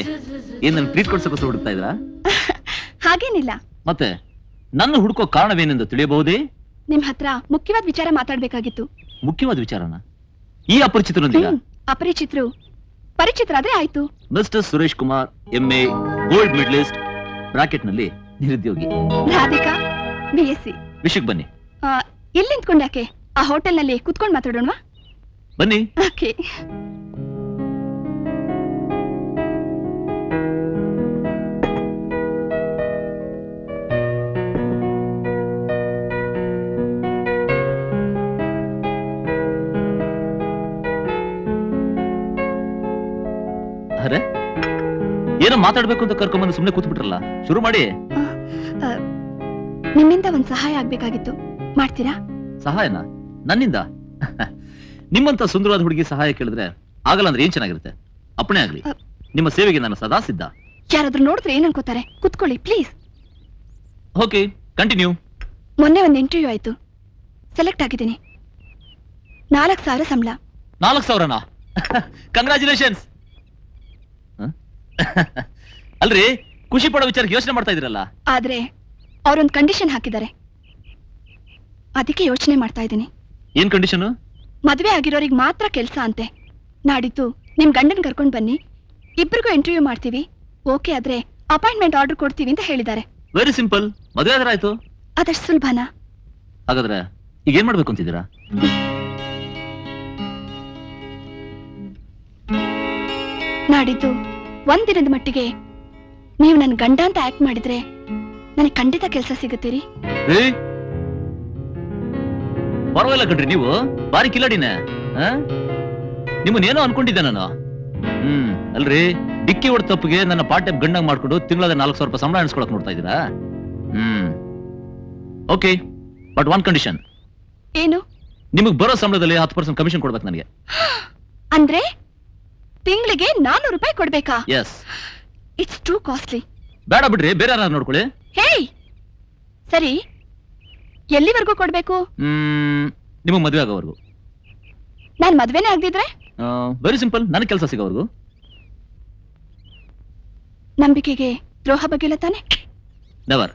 ಏನ್ ನನ್ ಪ್ರೀತ್ ಕೊಡ್ಸೋಕೋಸ್ಕರ ಹುಡುಕ್ತಾ ಇದ್ರಾ? ಹಾಗೇನಿಲ್ಲ. ಮತ್ತೆ ನನ್ನ ಹುಡುಕೋ ಕಾರಣವೇನೆಂದು ತಿಳಿಯಬಹುದೇ? ನಿಮ್ ಹತ್ರ ಮುಖ್ಯವಾದ ವಿಚಾರ ಮಾತಾಡ್ಬೇಕಾಗಿತ್ತು. ಮುಖ್ಯವಾದ ವಿಚಾರನ? ಈ ಅಪರಿಚಿತರೊಂದಿಗೆ? ಅಪರಿಚಿತರು ಪರಿಚಿತರಾದ್ರೆ ಆಯ್ತು. Mister Suresh Kumar, MA, gold medalist, bracket ನಲ್ಲಿ ನಿರುದ್ಯೋಗಿ. ರಾಧಿಕಾ, BSc. ವಿಷಯಕ್ಕೆ ಬನ್ನಿ. ಎಲ್ಲಿ ನಿಂತ್ಕೊಂಡ್ಯಾಕೆ? ಆ ಹೋಟೆಲ್ ನಲ್ಲಿ ಕುತ್ಕೊಂಡ್ ಮಾತಾಡೋಣವಾ? ಬನ್ನಿ. ಓಕೆ. ಅರೆ, ಏನೋ ಮಾತಾಡ್ಬೇಕು ಅಂತ ಕರ್ಕೊಂಡ್ಬಂದು ಸುಮ್ನೆ ಕೂತ್ಬಿಟ್ರಲ್ಲ, ಶುರು ಮಾಡಿ. ನಿಮ್ಮಿಂದ ಒಂದ್ ಸಹಾಯ ಆಗ್ಬೇಕಾಗಿತ್ತು, ಮಾಡ್ತೀರಾ? ಸಹಾಯನ? ನನ್ನಿಂದ? ನಿಮ್ಮಂತ ಸುಂದರವಾದ ಹುಡುಗಿ ಸಹಾಯ ಕೇಳಿದ್ರೆ ಆಗಲ್ಲ ಅಂದ್ರೆ ಏನ್ ಚೆನ್ನಾಗಿರುತ್ತೆ. ಅಪ್ಪಣೆ ಆಗ್ಲಿ, ನಿಮ್ಮ ಸೇವೆಗೆ ನಾನು ಸದಾ ಸಿದ್ಧ. ಯಾರಾದ್ರೂ ನೋಡಿದ್ರೆ ಏನ್ ಅನ್ಕೋತಾರೆ? ಕುತ್ಕೊಳ್ಳಿ ಪ್ಲೀಸ್. Okay, continue. ಮೊನ್ನೆ ಒಂದು ಇಂಟರ್ವ್ಯೂ ಆಯ್ತು, ಸೆಲೆಕ್ಟ್ ಆಗಿದ್ದೀನಿ. 4,000 ಸಂಬಳ. 4,000ನಾ? ಕಂಗ್ರಾಚುಲೇಷನ್ಸ್. ಅಲ್ರಿ, ಖುಷಿ ಪಡೋ ವಿಚಾರಕ್ಕೆ ಯೋಚನೆ ಮಾಡ್ತಾ ಇದ್ರಲ್ಲ. ಆದ್ರೆ ಅವ್ರೊಂದ್ ಕಂಡೀಷನ್ ಹಾಕಿದ್ದಾರೆ, ಅದಕ್ಕೆ ಯೋಚನೆ ಮಾಡ್ತಾ ಇದ್ದೀನಿ. ಏನ್ ಕಂಡೀಷನ್? ಮದ್ವೆ ಆಗಿರೋರಿಗೆ ಮಾತ್ರ ಕೆಲ್ಸ ಅಂತೆ. ನಾಡಿದ್ದು ನಿಮ್ ಗಂಡನ್ ಕರ್ಕೊಂಡ್ ಬನ್ನಿ, ಇಬ್ರಿಗೂ ಇಂಟರ್ವ್ಯೂ ಮಾಡ್ತೀವಿ, ಓಕೆ ಆದ್ರೆ ಅಪಾಯಿಂಟ್ಮೆಂಟ್ ಆರ್ಡರ್ ಕೊಡ್ತೀವಿ ಅಂತ ಹೇಳಿದ್ದಾರೆ. Very simple. ಮದುವೆ ಆದ್ರೆ ಆಯ್ತು. ಅದಷ್ಟು ಸುಲಭನಾ? ಹಾಗಾದ್ರೆ ಈಗ ಏನ್ ಮಾಡ್ಬೇಕು ಅಂತಿದ್ದೀರಾ? ನಾಡಿದ್ದು ಒಂದಿನದ ಮಟ್ಟಿಗೆ ನೀವು ನನ್ ಗಂಡ ಅಂತ ಆಕ್ಟ್ ಮಾಡಿದ್ರೆ ನನಗೆ ಖಂಡಿತ ಕೆಲಸ ಸಿಗುತ್ತೀರಿ. ಪರವಾಗಿಲ್ಲ ಕಣ್ರಿ, ನೀವು ಬಾರಿ ಕಿಲಾಡಿನ. ನಿಮ್ಮನ್ನೇನೋ ಅನ್ಕೊಂಡಿದ್ದೆ ನಾನು. ಅಲ್ರಿ, ಡಿಕ್ಕಿ ಹೊಡ್ ತಪ್ಪಿಗೆ ನನ್ನ ಪಾರ್ಟ್ ಟೈಮ್ ಗಂಡಂಗ್ ಮಾಡ್ಕೊಂಡು ತಿಂಗಳ 4,000 ರೂಪಾಯಿ ಸಂಬಳ ಅನ್ಸ್ಕೊಳಕ್ ನೋಡ್ತಾ ಇದ್ದೀರಾ? Okay, but one condition. ಏನು? ನಿಮಗ್ ಬರೋ ಸಂಬಳದಲ್ಲಿ 10% ಕಮಿಷನ್ ಕೊಡ್ಬೇಕು ನನಗೆ. ಅಂದ್ರೆ ತಿಂಗಳಿಗೆ 400 ರೂಪಾಯಿ ಕೊಡ್ಬೇಕಾ? ಎಸ್. It's two costly. ಬೇಡ ಬಿಡ್ರಿ, ಬೇರೆ ಯಾರು ನೋಡ್ಕೊಳ್ಳಿ. ಹೇಯ್, ಸರಿ, ಎಲ್ಲಿವರೆಗೂ ಕೊಡ್ಬೇಕು? ನಿಮಗ್ ಮದ್ವೆ ಆಗೋವರೆಗೂ. ನಾನ್ ಮದ್ವೆನೇ ಆಗದಿದ್ರೆ? ವೆರಿ ಸಿಂಪಲ್, ನನಗೆ ಕೆಲಸ ಸಿಗೋವರೆಗೂ. ನಂಬಿಕೆಗೆ ದ್ರೋಹ ಬಗ್ಗೆಲ್ಲ ತಾನೆ? ನೆವರ್.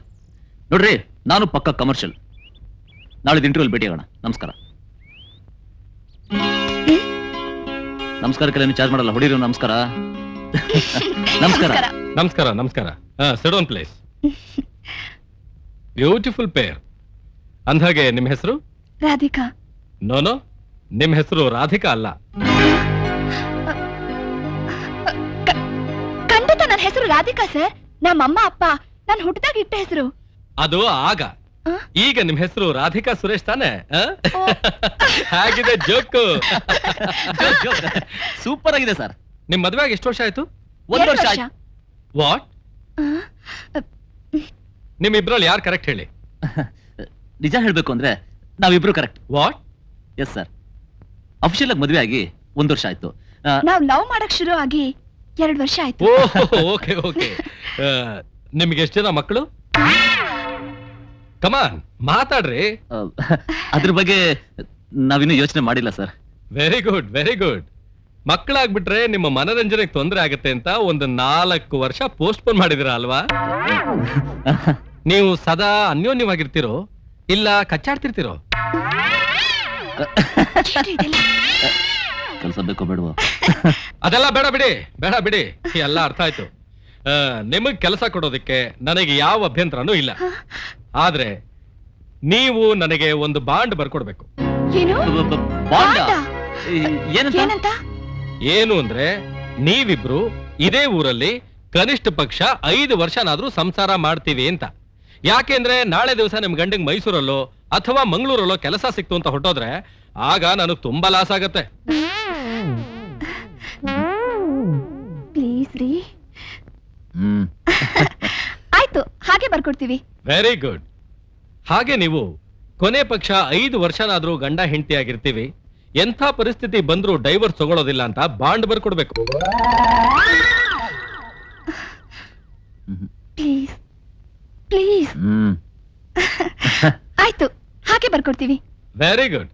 ನೋಡ್ರಿ, ನಾನು ಪಕ್ಕ ಕಮರ್ಷಿಯಲ್. ನಾಳೆ ಇಂಟರ್ವ್ಯೂಲ್ ಭೇಟಿ ಆಗೋಣ. ನಮಸ್ಕಾರ. ನಮಸ್ಕಾರಕ್ಕೆಲ್ಲ ಚಾರ್ಜ್ ಮಾಡಲ್ಲ, ಹೊಡಿರಿ. ನಮಸ್ಕಾರ. ನಮಸ್ಕಾರ. ನಮಸ್ಕಾರ. ನಮಸ್ಕಾರ. Sit down place. Beautiful pair. ಅಂದ್ಹಾಗೆ ನಿಮ್ಮ ಹೆಸರು? ರಾಧಿಕಾ. ನೋ, ನಿಮ್ಮ ಹೆಸರು ರಾಧಿಕಾ ಅಲ್ಲ. ಖಂಡಿತ ನನ್ನ ಹೆಸರು ರಾಧಿಕಾ ಸರ್. ನಮ್ಮಮ್ಮ ಅಪ್ಪ ನಾನು ಹುಟ್ಟಿದಾಗ ಇಟ್ಟ ಹೆಸರು. ಅದು ಆಗ. ಈಗ ನಿಮ್ ಹೆಸರು ರಾಧಿಕಾ ಸುರೇಶ್ ತಾನೆ? ಹೇಗಿದೆ ಜೋಕು? ಸೂಪರ್ ಆಗಿದೆ ಸರ್. ನಿಮ್ ಮದ್ವೆಗೆ ಎಷ್ಟು ವರ್ಷ ಆಯ್ತು? 1 ವರ್ಷ. ವಾಟ್? ನಿಮ್ ಇಬ್ರಲ್ಲಿ ಯಾರು ಕರೆಕ್ಟ್ ಹೇಳಿ? ನಿಜ ಹೇಳ್ಬೇಕು ಅಂದ್ರೆ ನಾವಿಬ್ರು correct. What? Yes sir. Official ಆಗಿ ಮದುವೆ ಆಗಿ 1 ವರ್ಷ ಆಯ್ತು. ನಾವ್ ಲವ್ ಮಾಡಕ್ ಶುರು ಆಗಿ 2 ವರ್ಷ ಆಯ್ತು. Okay okay. ನಿಮ್ಗೆ ಎಷ್ಟು ಜನ ಮಕ್ಕಳು? ಕಮಾನ್, ಮಾತಾಡ್ರಿ. ಅದ್ರ ಬಗ್ಗೆ ನಾವಿನ್ನೂ ಯೋಚನೆ ಮಾಡಿಲ್ಲ sir. Very good, very good. ಮಕ್ಕಳಾಗ್ಬಿಟ್ರೆ ನಿಮ್ಮ ಮನರಂಜನೆಗೆ ತೊಂದರೆ ಆಗತ್ತೆ ಅಂತ ಒಂದು 4 ವರ್ಷ ಪೋಸ್ಟ್ಪೋನ್ ಮಾಡಿದಿರ ಅಲ್ವಾ? ನೀವು ಸದಾ ಅನ್ಯೋನ್ಯವಾಗಿರ್ತಿರೋ ಇಲ್ಲ ಕಚ್ಚಾಡ್ತಿರ್ತಿರೋ? ಕೆಲಸ ಬೇಕೋ ಬೇಡವೋ? ಅದೆಲ್ಲ ಬೇಡ ಬಿಡಿ, ಬೇಡ ಬಿಡಿ, ಎಲ್ಲ ಅರ್ಥ ಆಯ್ತು. ನಿಮಗ್ ಕೆಲಸ ಕೊಡೋದಕ್ಕೆ ನನಗೆ ಯಾವ ಅಭ್ಯಂತರನೂ ಇಲ್ಲ. ಆದ್ರೆ ನೀವು ನನಗೆ ಒಂದು ಬಾಂಡ್ ಬರ್ಕೊಡ್ಬೇಕು. ಏನು? ಬಾಂಡ? ಏನಂತ? ಏನು ಅಂದ್ರೆ, ನೀವಿಬ್ರು ಇದೇ ಊರಲ್ಲಿ ಕನಿಷ್ಠ ಪಕ್ಷ 5 ವರ್ಷನಾದ್ರೂ ಸಂಸಾರ ಮಾಡ್ತೀವಿ ಅಂತ. ಯಾಕೆಂದ್ರೆ ನಾಳೆ ದಿವಸ ನಿಮ್ ಗಂಡಿಗೆ ಮೈಸೂರಲ್ಲೋ ಅಥವಾ ಮಂಗಳೂರಲ್ಲೋ ಕೆಲಸ ಸಿಕ್ತು ಅಂತ ಹೊಟ್ಟೋದ್ರೆ ಆಗ ನನಗ್ ತುಂಬಾ ಲಾಸ್ ಆಗತ್ತೆ. ಪ್ಲೀಸ್ ರೀ. ಆಯ್ತು, ಹಾಗೆ ಬರ್ಕೊಡ್ತೀವಿ. Very good. ಹಾಗೆ ನೀವು ಕೊನೆ ಪಕ್ಷ 5 ವರ್ಷನಾದ್ರೂ ಗಂಡ ಹೆಂಡತಿ ಆಗಿರ್ತೀವಿ, ಎಂಥ ಪರಿಸ್ಥಿತಿ ಬಂದ್ರೂ ಡೈವರ್ಸ್ ತಗೊಳ್ಳೋದಿಲ್ಲ ಅಂತ ಬಾಂಡ್ ಬರ್ಕೊಡ್ಬೇಕು. Please please. ಆಯ್ತು, ಹಾಗೆ ಬರ್ಕೊಡ್ತೀವಿ. Very good.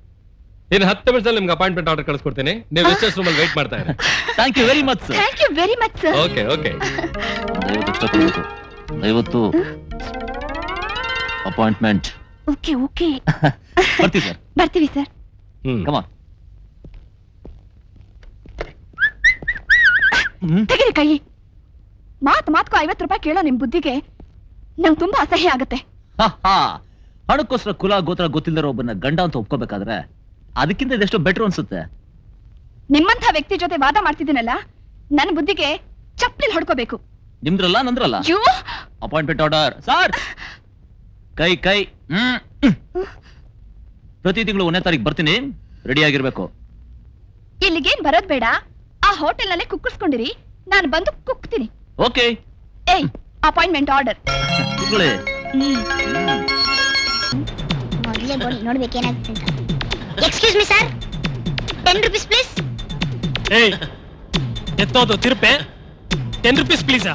ಇನ್ನು 10 ನಿಮಿಷದಲ್ಲಿ ನಿಮ್ಗೆ ಅಪಾಯಿಂಟ್ಮೆಂಟ್ ಆರ್ಡರ್ ಕಳಿಸ್ಕೊಡ್ತೀನಿ. ನೀವು ರಿಸೆಪ್ಷನ್ ರೂಮಲ್ಲಿ ವೇಟ್ ಮಾಡ್ತಾ ಇರಿ. Thank you very much sir. Thank you very much sir. Okay okay. 50 appointment. Okay okay. ಬರ್ತೀವಿ ಸರ್. ಬರ್ತೀವಿ ಸರ್. Come on. ತೆಗಿರಿ ಕೈ. ಮಾತ್ಕೋ 50 ರೂಪಾಯಿ ಕೇಳೋ ನಿಮ್ ಬುದ್ಧಿಗೆ ನಂಗೆ ತುಂಬಾ ಅಸಹ್ಯ ಆಗತ್ತೆ. ಹಣಕ್ಕೋಸ್ಕರ ಕುಲ ಗೋತ್ರ ಗೊತ್ತಿಲ್ಲರೋ ಒಬ್ಬನ ಗಂಡ ಅಂತ ಒಪ್ಕೋಬೇಕಾದ್ರೆ ಅದಕ್ಕಿಂತ ಇದೆಷ್ಟೋ ಬೆಟರ್ ಅನ್ಸುತ್ತೆ. ನಿಮ್ಮಂಥ ವ್ಯಕ್ತಿ ಜೊತೆ ವಾದ ಮಾಡ್ತಿದ್ದೀನಲ್ಲ, ನನ್ನ ಬುದ್ಧಿಗೆ ಚಪ್ಪಲಿ ಹೊಡ್ಕೋಬೇಕು. ನಿಮ್ದ್ರಲ್ಲ ನಂದ್ರಲ್ಲ. Appointment order sir. ಕೈ ಕೈ. ಪ್ರತಿ ತಿಂಗಳು 1ನೇ ತಾರೀಕು ಬರ್ತೀನಿ, ರೆಡಿ ಆಗಿರ್ಬೇಕು. ಇಲ್ಲಿಗೇನ್ ಬರೋದ್ ಬೇಡ, ಆ ಹೋಟೆಲ್ ನಲ್ಲೇ ಕುಕ್ಕರ್ಸ್ಕೊಂಡಿರಿ, ನಾನು ಬಂದು ಕುಕ್ತೀನಿ. ಓಕೆ. ಏಯ್, ಅಪಾಯಿಂಟ್ಮೆಂಟ್ ಆರ್ಡರ್. ಮೊದಲೇ ಬೋಳಿ ನೋಡ್ಬೇಕೇನಾಗುತ್ತೆ ಅಂತ. Excuse me sir, 10 rupees please. ಏಯ್, ಎತ್ತೋದು ತಿರುಪೆ. 10 ರೂಪೀಸ್ ಪ್ಲೀಸ್.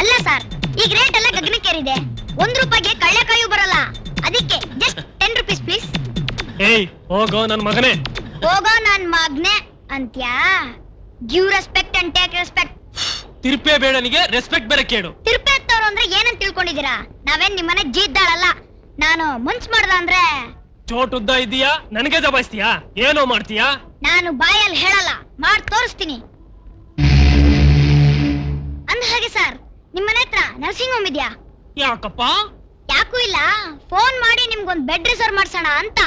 ಅಲ್ಲ ಸರ್, ಈಗ ರೇಟ್ ಎಲ್ಲ ಗಗನಕ್ಕೇರಿದೆ. 1 ರೂಪಾಯಿಗೆ ಕಳ್ಳೆಕಾಯು ಬರಲ್ಲ, ಅದಕ್ಕೆ ಜಸ್ಟ್ 10 ರೂಪೀಸ್ ಪ್ಲೀಸ್. ಏಯ್, ಹೋಗೋ ನನ್ ಮಗನೇ. ಹೋಗೋ ನನ್ ಮಗ್ನೆ ಅಂತ್ಯಾ? Give respect and take respect. ತಿರುಪೆ ಬೇಡನಿಗೆ ರೆಸ್ಪೆಕ್ಟ್ ಬೇರೆ ಕೇಳು. ತಿರುಪೆ ಎತ್ತವ್ರು ಅಂದ್ರೆ ಏನಂತ ತಿಳ್ಕೊಂಡಿದ್ದೀರಾ? ನಾವೇನ್ ನಿಮ್ಮನೆ ಜೀದ್ದಾಳಲ್ಲ. ನಾನು ಮನ್ಸ್ ಮಾಡ್ದ ಅಂದ್ರೆ ಚೋಟ್ ಉದ್ದ ಇದೀಯಾ, ನನಗೆ ದಬಾಯಿಸ್ತೀಯಾ? ಏನೋ ಮಾಡ್ತೀಯಾ? ನಾನು ಬಾಯಲ್ಲಿ ಹೇಳಲ್ಲ, ಮಾಡಿ ತೋರಿಸ್ತೀನಿ. ಅಂದ ಹಾಗೆ ಸರ್, ನಿಮ್ಮನೆ ಹತ್ರ ನರ್ಸಿಂಗ್ ಹೋಮ್ ಇದೆಯಾ? ಯಾಕಪ್ಪ? ಯಾಕೂ ಇಲ್ಲ, ಫೋನ್ ಮಾಡಿ ನಿಮ್ಗೊಂದು ಬೆಡ್ ರಿಸರ್ವ್ ಮಾಡ್ಸೋಣ ಅಂತ.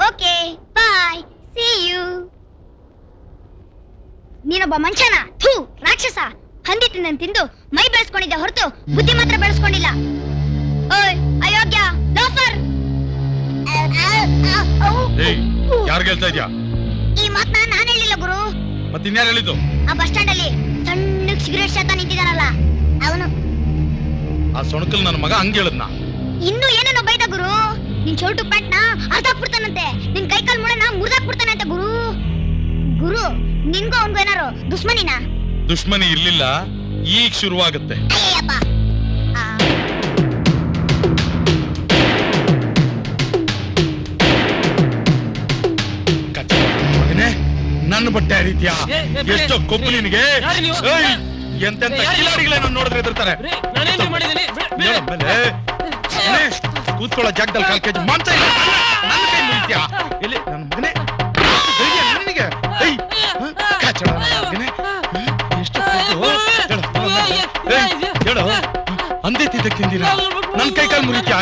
Okay bye, see you. ನೀನೊಬ್ಬ ಮನುಷ್ಯನ ಥೂ ರಾಕ್ಷಸ ಹಂದಿ ತಿಂದನ್ ತಿಂದು ಮೈ ಬೆಳೆಸ್ಕೊಂಡಿದ್ದೆ ಹೊರತು ಬುದ್ಧಿ ಮಾತ್ರ ಬೆಳೆಸ್ಕೊಂಡಿಲ್ಲ. ಓಯ್ ಅಯೋಗ್ಯ ಲೋಫರ್! ಯಾರು ಹೇಳ್ತಾ ಇದ್ಯಾ? ಈ ಮಾತನ್ನ ನಾನು ಹೇಳಿಲ್ಲ ಗುರು. ಮತ್ತಿನ್ಯಾರು ಹೇಳಿದ್ದು? ಆ ಬಸ್ ಸ್ಟ್ಯಾಂಡ್ ಅಲ್ಲಿ ಸಣ್ಣ ಸಿಗರೇಟ್ ಶಾತ ನಿಂತಿದ್ದಾನಲ್ಲ ಅವನು. ಆ ಸೊಣಕಲ್ ನನ್ನ ಮಗ ಹಂಗ ಹೇಳದ್ನ. ಇನ್ನು ಏನೇನೋ ಬೈದ ಗುರು. ನಿನ್ ಚೌಟು ಪ್ಯಾಟ್ನ ಅರ್ಧಾಕ್ಬಿಡ್ತಾನಂತೆ, ನಿನ್ ಕೈಕಾಲ್ ಮುಳನ ಮುರಿದಾಕ್ಬಿಡ್ತಾನಂತೆ ಗುರು. ಗುರು ನಿನ್ಗೂ ಅವನ್ಗೂ ಏನಾರು ದುಶ್ಮನಿನ? ದುಶ್ಮನಿ ಇರ್ಲಿಲ್ಲ, ಈಗ ಶುರುವಾಗುತ್ತೆ. ಅಯ್ಯಪ್ಪ. ಮಗನೇ, ನನ್ನ ಬಟ್ಟೆ ಹರಿತ್ಯಾ? ಎಷ್ಟೋ ಕೊಬ್ಬು ನಿನಗೆ. ಯಾರು ನೀವು? ಎಂತೆಂತ ಕಿಲಾಡಿಗಳನ್ನ ನೋಡಿದ್ರೆ ಎದುರ್ತಾರೆ. ನಾನೇನ್ ಮಾಡಿದೀನಿ? ಕೂತ್ಕೊಳ್ಳೋ ಜಾಗದಲ್ಲಿ 4 kg ಮಾಂಸ ಇಲ್ಲ. ನನ್ನ ಕೈ ಮುರಿತ್ಯಾ? ಎಲ್ಲಿ ನನ್ನ ಮಗನೇ? ಧೈರ್ಯ ನಿನಗೆ? ಕಾಚಡ ನನ್ನ ಮಗನೇ. ಎಷ್ಟು ಕೊಬ್ಬು? ಹೇಳು, ಅಂದೇ ತಿದ್ದಕ್ಕೆ ತಿಂದಿರ ನನ್ನ ಕೈ ಕಾಲು ಮುರಿತ್ಯಾ?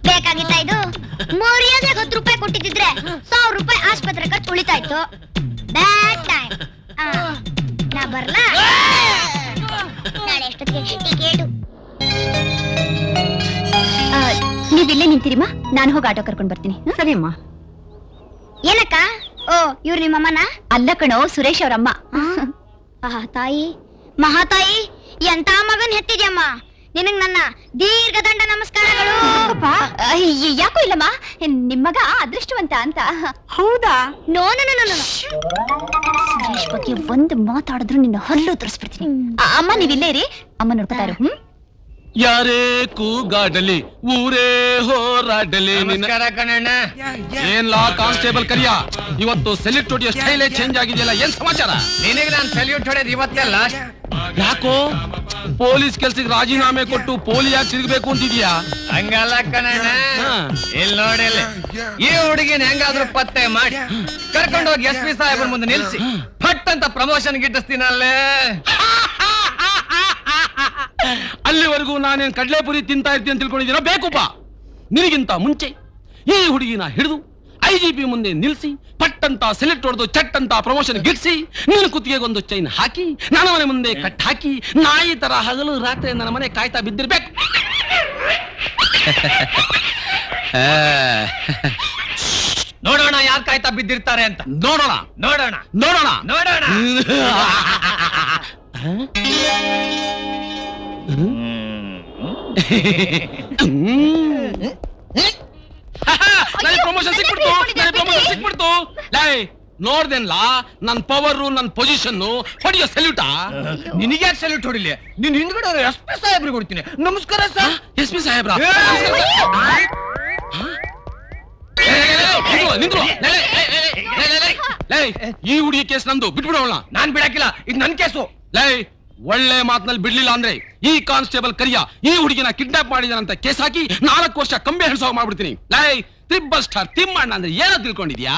ಬೇಕಾಗಿತ್ತ ಇದು? ಮರ್ಯಾದೆ 10 ರೂಪಾಯಿ ಕೊಟ್ಟಿದ್ರೆ 1000 ರೂಪಾಯಿ ಆಸ್ಪತ್ರೆ ಖರ್ಚು ಉಳಿತಾ ಇತ್ತು. Bad time. ನಾ ಬರ್ಲಾ? ನಾಳೆ ಎಷ್ಟೊತ್ತಿಗೆ ಟಿಕೆಟು? ನೀವಿಲ್ಲೇ ನಿಂತಿರಿಮ್ಮ, ನಾನು ಹೋಗಿ ಆಟೋ ಕರ್ಕೊಂಡ್ ಬರ್ತೀನಿ. ಸರಿ ಅಮ್ಮ. ಏನಕ್ಕ? ಓ ಇವ್ರು ನಿಮ್ಮಮ್ಮನ? ಅಲ್ಲ ಕಣೋ, ಸುರೇಶ್ ಅವ್ರಮ್ಮ. ತಾಯಿ, ಮಹಾತಾಯಿ, ಎಂತ ಮಗನ್ ಹೆತ್ತಿದ್ಯಮ್ಮ. ನಿನಗ್ ನನ್ನ ದೀರ್ಘದಂಡ ನಮಸ್ಕಾರಗಳು. ಯಾಕೋ ಇಲ್ಲಮ್ಮ, ನಿಮ್ ಮಗ ಅದೃಷ್ಟವಂತ ಅಂತ. ಹೌದಾ? No no no no. Suresh ಬಗ್ಗೆ ಒಂದು ಮಾತಾಡಿದ್ರು ನಿನ್ನ ಹಲ್ಲು ತೋರಿಸ್ಬಿಡ್ತೀನಿ. ಅಮ್ಮ ನೀವಿಲ್ಲೇ ಇರಿ, ಅಮ್ಮ ನೋಡ್ಕೊತಾ ಇರು. ಯಾರೇ ಕೂಗಾಡಲಿ ಊರೇ ಹೋರಾಡಲಿ. ಏನ್ಲಾ ಕಾನ್ಸ್ಟೇಬಲ್ ಕರಿಯ, ಇವತ್ತು ಸೆಲ್ಯೂಟ್ ಹೊಡಿಯೋ ಸ್ಟೈಲೇ ಚೇಂಜ್ ಆಗಿದೆಯಲ್ಲ, ಏನ್ ಸಮಾಚಾರ? ನಿನಗೆ ನಾನು ಸೆಲ್ಯೂಟ್ ಹೊಡೆದ್ ಇವತ್ತೇ ಲಾಸ್ಟ್. ಯಾಕೋ ಪೊಲೀಸ್ ಕೆಲ್ಸಕ್ಕೆ ರಾಜೀನಾಮೆ ಕೊಟ್ಟು ಪೋಲಿಯಾಗಿ ತಿರುಗಬೇಕು ಅಂತಿದ್ಯಾ? ಹಂಗಲ್ಲ ಕಣಣ್ಣ, ಹಾ. ಇಲ್ಲಿ ನೋಡಿಲ್ಲ, ಈ ಹುಡುಗಿನ ಹೆಂಗಾದ್ರೂ ಪತ್ತೆ ಮಾಡಿ ಕರ್ಕೊಂಡೋಗಿ SP ಸಾಹೇಬ್ರ ಮುಂದೆ ನಿಲ್ಸಿ ಫಟ್ ಅಂತ ಪ್ರಮೋಷನ್ ಗಿಟ್ಟಿಸ್ತೀನಲ್ಲೇ. ಅಲ್ಲಿವರೆಗೂ ನಾನೇನ್ ಕಡ್ಲೆಪುರಿ ತಿಂತಾ ಇರ್ತೀನಿ ಅಂತ ತಿಳ್ಕೊಂಡಿದ್ದೀನ? ಬೇಕುಪ್ಪ. ನಿನಗಿಂತ ಮುಂಚೆ ಈ ಹುಡುಗಿನ ಹಿಡಿದು IGP ಮುಂದೆ ನಿಲ್ಸಿ ಪಟ್ಟಂತ ಸೆಲೆಕ್ಟ್ ಹೊಡೆದು ಚಟ್ ಅಂತ ಪ್ರಮೋಷನ್ ಗಿಟ್ಸಿ ನಿನ್ನ ಕುತ್ತಿಗೆಗೊಂದು ಚೈನ್ ಹಾಕಿ ನನ್ನ ಮನೆ ಮುಂದೆ ಕಟ್ ಹಾಕಿ ನಾಯಿ ತರ ಹಗಲು ರಾತ್ರಿ ನನ್ನ ಮನೆ ಕಾಯ್ತಾ ಬಿದ್ದಿರ್ಬೇಕು. ನೋಡೋಣ ಯಾರು ಕಾಯ್ತಾ ಬಿದ್ದಿರ್ತಾರೆ ಅಂತ. ನೋಡೋಣ ನೋಡೋಣ ನೋಡೋಣ ನೋಡೋಣ. ನನಗೆ ಪ್ರಮೋಷನ್ ಸಿಕ್ಬಿಡ್ತು, ನನಗೆ ಪ್ರಮೋಷನ್ ಸಿಕ್ಬಿಡ್ತು. ಲೈ ನೋಡ್ದೇನ್ಲಾ ನನ್ ಪವರ್, ನನ್ ಪೊಸಿಷನ್ ಹೊಡಿಯೋ ಸೆಲ್ಯೂಟಾ? ನಿನಗೆ ಸೆಲ್ಯೂಟ್ ಹೊಡಿಲಿ, ನಿನ್ ಹಿಂದ್ಗಡೆ SP ಸಾಹೇಬ್ರಿಗೆ ಕೊಡ್ತೀನಿ. ನಮಸ್ಕಾರ ಸರ್. SP ಸಾಹೇಬ್ರ ಈ ಹುಡುಗಿ ಕೇಸ್ ನಂದು, ಬಿಟ್ಬಿಡೋಣ. ನಾನ್ ಬಿಡಕ್ಕಿಲ್ಲ, ಇದು ನನ್ ಕೇಸು. ಲೈ ಒಳ್ಳೆ ಮಾತಿನಲ್ಲಿ ಬಿಡ್ಲಿಲ್ಲ ಅಂದ್ರೆ ಈ ಕಾನ್ಸ್ಟೇಬಲ್ ಕರಿಯ ಈ ಹುಡುಗಿನ ಕಿಡ್ನಾಪ್ ಮಾಡಿದಾನಂತ ಕೇಸ್ ಹಾಕಿ 4 ವರ್ಷ ಕಂಬಿ ಹೆಣಸೋ ಮಾಡ್ಬಿಡ್ತೀನಿ. ಲೈ ತ್ರಿಬಲ್ ಸ್ಟಾರ್ ತಿಮ್ಮಣ್ಣ ಅಂದ್ರೆ ಏನೋ ತಿಳ್ಕೊಂಡಿದ್ಯಾ?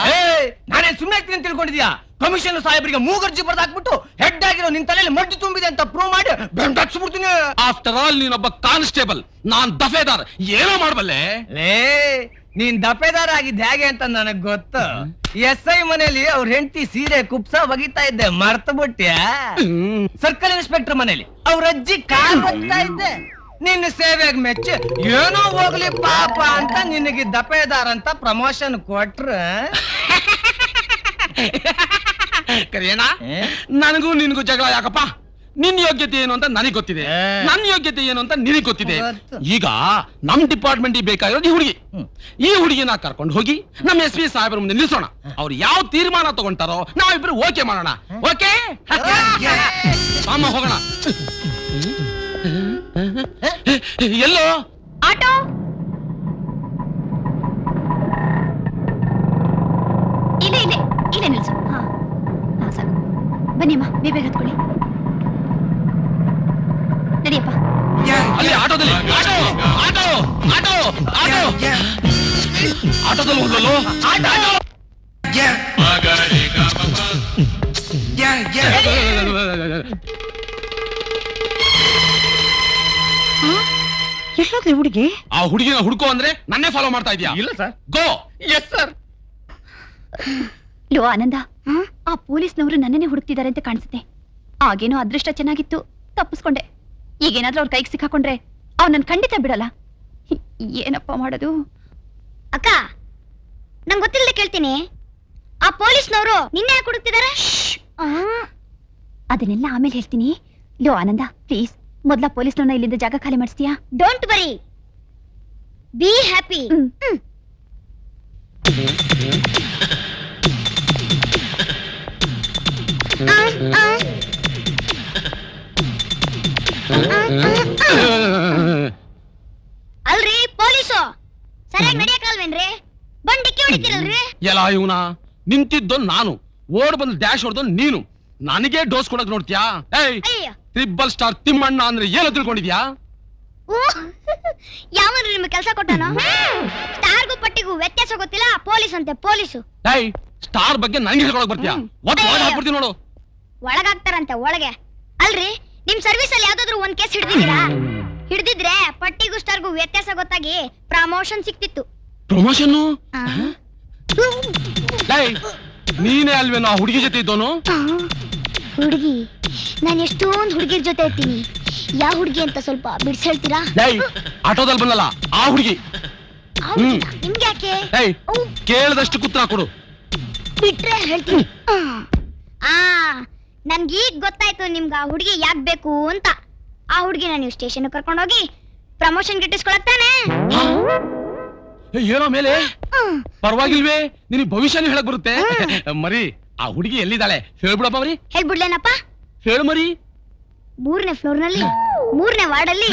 ನಾನೇನ್ ಸುಮ್ಮನೆ ಆಗ್ತೀನಿ ತಿಳ್ಕೊಂಡಿದ್ಯಾ? ಕಮಿಷನ್ ಸಾಹೇಬ್ರಿಗೆ ಮೂಗರ್ಜಿ ಬರ್ದಾಕ್ಬಿಟ್ಟು ಹೆಡ್ ಆಗಿರೋ ನಿನ್ ತಲೆಯಲ್ಲಿ ಮಡ್ಡು ತುಂಬಿದೆ ಅಂತ ಪ್ರೂವ್ ಮಾಡಿ ಬೆಂಟಾಕ್ಸ್ಬಿಡ್ತೀನಿ. ಆಫ್ಟರ್ ಆಲ್ ನೀನೊಬ್ಬ ಕಾನ್ಸ್ಟೇಬಲ್, ನಾನ್ ದಫೇದಾರ್, ಏನೋ ಮಾಡ್ಬಲ್ಲೆ? ನೀನ್ ದಪೇದಾರ ಆಗಿದ್ದ ಹೇಗೆ ಅಂತ ನನಗ್ ಗೊತ್ತು. SI ಮನೇಲಿ ಅವ್ರ ಹೆಂಡತಿ ಸೀರೆ ಕುಪ್ಸ ಒಗಿತಾ ಇದ್ದೆ, ಮರ್ತ ಬಿಟ್ಟ್ಯಾ? ಸರ್ಕಲ್ ಇನ್ಸ್ಪೆಕ್ಟರ್ ಮನೇಲಿ ಅವ್ರ ಅಜ್ಜಿ ಕಾರ್ ಒಗ್ತಾ ಇದ್ದೆ, ನಿನ್ನ ಸೇವೆಗ್ ಮೆಚ್ಚಿ ಏನೋ ಹೋಗ್ಲಿ ಪಾಪ ಅಂತ ನಿನಗೆ ದಪೇದಾರ್ ಅಂತ ಪ್ರಮೋಷನ್ ಕೊಟ್ರ. ಕರಿಯಣ್ಣ, ನನಗೂ ನಿನಗೂ ಜಗಳ ಯಾಕಪ್ಪ? ನಿನ್ ಯೋಗ್ಯತೆ ಏನು ಅಂತ ನನಗ್ ಗೊತ್ತಿದೆ, ನನ್ನ ಯೋಗ್ಯತೆ ಏನು ಅಂತ ನಿನಗ್ ಗೊತ್ತಿದೆ. ಈಗ ನಮ್ ಡಿಪಾರ್ಟ್ಮೆಂಟ್ ಬೇಕಾಗಿರೋದು ಈ ಹುಡುಗಿ. ಈ ಹುಡುಗಿನ ಕರ್ಕೊಂಡು ಹೋಗಿ ನಮ್ಮ SP ಸಾಹೇಬ್ರ ಮುಂದೆ ನಿಲ್ಸೋಣ. ಅವ್ರು ಯಾವ ತೀರ್ಮಾನ ತಗೊಂತಾರೋ ನಾವಿಬ್ರು ಓಕೆ ಮಾಡೋಣ. ಓಕೆ ಅಮ್ಮ, ಹೋಗೋಣ. ಎಲ್ಲೋ ಆಟೋ ಇಲ್ಲೇ ಇಲ್ಲೇ ಇಲ್ಲೇ ನಿಲ್ಸು. ಹಾ ಹಾ ಸಾಕು, ಬನ್ನಿಮ್ಮ, ಬೇಗ ಹತ್ಕೊಳ್ಳಿ. ನಡಿಯಪ್ಪ. ಅಲ್ಲಿ ಆಟೋದಲ್ಲಿ, ಆಟೋ ಆಟೋ ಆಟೋ ಆಟೋ ಆಟೋದಲ್ಲಿ ಹೋಗಲು. ಎಲ್ಲೋದ್ಲಿ ಹುಡುಗಿ? ಆ ಹುಡುಗಿನ ಹುಡ್ಕೋ ಅಂದ್ರೆ ನನ್ನೇ ಫಾಲೋ ಮಾಡ್ತಾ ಇದೀಯಾ? ಇಲ್ಲ ಸರ್. ಗೋ. Yes sir. ಲೋ ಆನಂದ, ಆ ಪೊಲೀಸ್ನವರು ನನ್ನನ್ನೇ ಹುಡುಕ್ತಿದ್ದಾರೆ ಅಂತ ಕಾಣಿಸುತ್ತೆ. ಆಗೇನೋ ಅದೃಷ್ಟ ಚೆನ್ನಾಗಿತ್ತು, ತಪ್ಪಿಸ್ಕೊಂಡೆ. ಈಗೇನಾದ್ರೂ ಅವ್ರ ಕೈಗೆ ಸಿಕ್ಕಾಕೊಂಡ್ರೆ ಅವ್ ನನ್ ಖಂಡಿತ ಬಿಡಲ್ಲ. ಏನಪ್ಪ ಮಾಡೋದು? ಅಕ್ಕ, ನಂಗೆ ಗೊತ್ತಿಲ್ಲದೆ ಕೇಳ್ತೀನಿ, ಆ ಪೊಲೀಸ್ನವರು ನಿನ್ನೆ ಯಾಕೆ ಹುಡುಕ್ತಿದ್ದಾರೆ? ಅದನ್ನೆಲ್ಲ ಆಮೇಲೆ ಹೇಳ್ತೀನಿ. ಲೋ ಆನಂದ, ಪ್ಲೀಸ್ ಮೊದ್ಲ ಪೊಲೀಸ್ನವ್ರನ್ನ ಇಲ್ಲಿಂದ ಜಾಗ ಖಾಲಿ ಮಾಡಿಸ್ತೀಯಾ? Don't worry, be happy. ಅಲ್ರಿ ಪೊಲೀಸು ಸರಿಯಾಗಿ ನಡೆಯಕ್ಕಾಲ್ವೇನ್ರಿ? ಬಂದ್ ಡಿಕ್ಕಿ ಹೊಡಿತೀರಲ್ರಿ? ಎಲ್ಲ ಇವನ ನಿಂತಿದ್ದೋ ನಾನು, ಓಡ್ ಬಂದು ಡ್ಯಾಶ್ ಹೊಡೆದೋ ನೀನು. ನನಗೆ ಡೋಸ್ ಕೊಡಕ್ ನೋಡ್ತೀಯಾ? ಏಯ್, ಅಯ್ಯೋ, ಟ್ರಿಬಲ್ ಸ್ಟಾರ್ ತಿಮ್ಮಣ್ಣ ಅಂದ್ರೆ ಏನೋ ತಿಳ್ಕೊಂಡಿದ್ಯಾ? ಯಾವನ್ರಿ ನಿಮ್ಗೆ ಕೆಲಸ ಕೊಟ್ಟಾನೋ? ಸ್ಟಾರ್ಗೂ ಪಟ್ಟಿಗೂ ವ್ಯತ್ಯಾಸ ಗೊತ್ತಿಲ್ಲ, ಪೊಲೀಸ್ ಅಂತೆ ಪೊಲೀಸು. ಏಯ್, ಸ್ಟಾರ್ ಬಗ್ಗೆ ನನಗೆ ಹೇಳ್ಕೊಳಕ್ ಬರ್ತೀಯಾ? ಒಟ್ಟು ಒಳಗೆ ಹಾಕ್ಬಿಡ್ತೀನಿ ನೋಡು. ಒಳಗಾಗ್ತಾರಂತೆ ಒಳಗೆ. ಅಲ್ರಿ, ನಿಮ್ ಸರ್ವಿಸ್ ಅಲ್ಲಿ ಯಾವ್ದಾದ್ರು ಒಂದ್ ಕೇಸ್ ಹಿಡ್ದಿದ್ದೀರಾ? ಹಿಡ್ದಿದ್ರೆ ಪಟ್ಟಿಗೂ ಸ್ಟಾರ್ಗೂ ವ್ಯತ್ಯಾಸ ಗೊತ್ತಾಗಿ ಪ್ರಮೋಷನ್ ಸಿಕ್ತಿತ್ತು. ಪ್ರಮೋಷನ್? ಆ? ನೀನೇ ಅಲ್ವೇನೋ ಆ ಹುಡುಗಿ ಜೊತೆ ಇದ್ದೋನು? ಹುಡುಗಿ, ನಾನು ಎಷ್ಟೊಂದು ಹುಡುಗಿರ್ ಜೊತೆ ಇರ್ತೀನಿ. ಯಾವ ಹುಡುಗಿ ಅಂತ ಸ್ವಲ್ಪ ಬಿಡ್ಸ್ ಹೇಳ್ತೀರಾ? ಆಟೋದಲ್ಲಿ ಬಂದಲ್ಲ ಆ ಹುಡುಗಿ. ನಿಮ್ಗೆ ಯಾಕೆ? ಏಯ್, ಕೇಳದಷ್ಟು ಕುತ್ರ ಕೊಡು. ಬಿಟ್ರೆ ಹೇಳ್ತೀನಿ. ಆ ನನ್ಗೀಗ ಗೊತ್ತಾಯ್ತು ನಿಮ್ಗೆ ಆ ಹುಡುಗಿ ಯಾಕೆ ಬೇಕು ಅಂತ. ಆ ಹುಡುಗಿನ ನೀವು ಸ್ಟೇಷನ್ ಕರ್ಕೊಂಡೋಗಿ ಪ್ರಮೋಷನ್ ಗಿಟ್ಟಿಸ್ಕೊಳಕ್ತಾನೆ. ಏನೋ ಮೇಲೆ ಪರವಾಗಿಲ್ವೇ, ನಿನಗೆ ಭವಿಷ್ಯನೂ ಹೇಳಕ್ ಬರುತ್ತೆ. ಮರಿ, ಆ ಹುಡುಗಿ ಎಲ್ಲಿದ್ದಾಳೆ ಹೇಳ್ಬಿಡಪ್ಪ ಮರಿ. ಹೇಳ್ಬಿಡ್ಲೇನಪ್ಪ? ಹೇಳು ಮರಿ. 3ನೇ ಫ್ಲೋರ್ ನಲ್ಲಿ 3ನೇ ವಾರ್ಡ್ ಅಲ್ಲಿ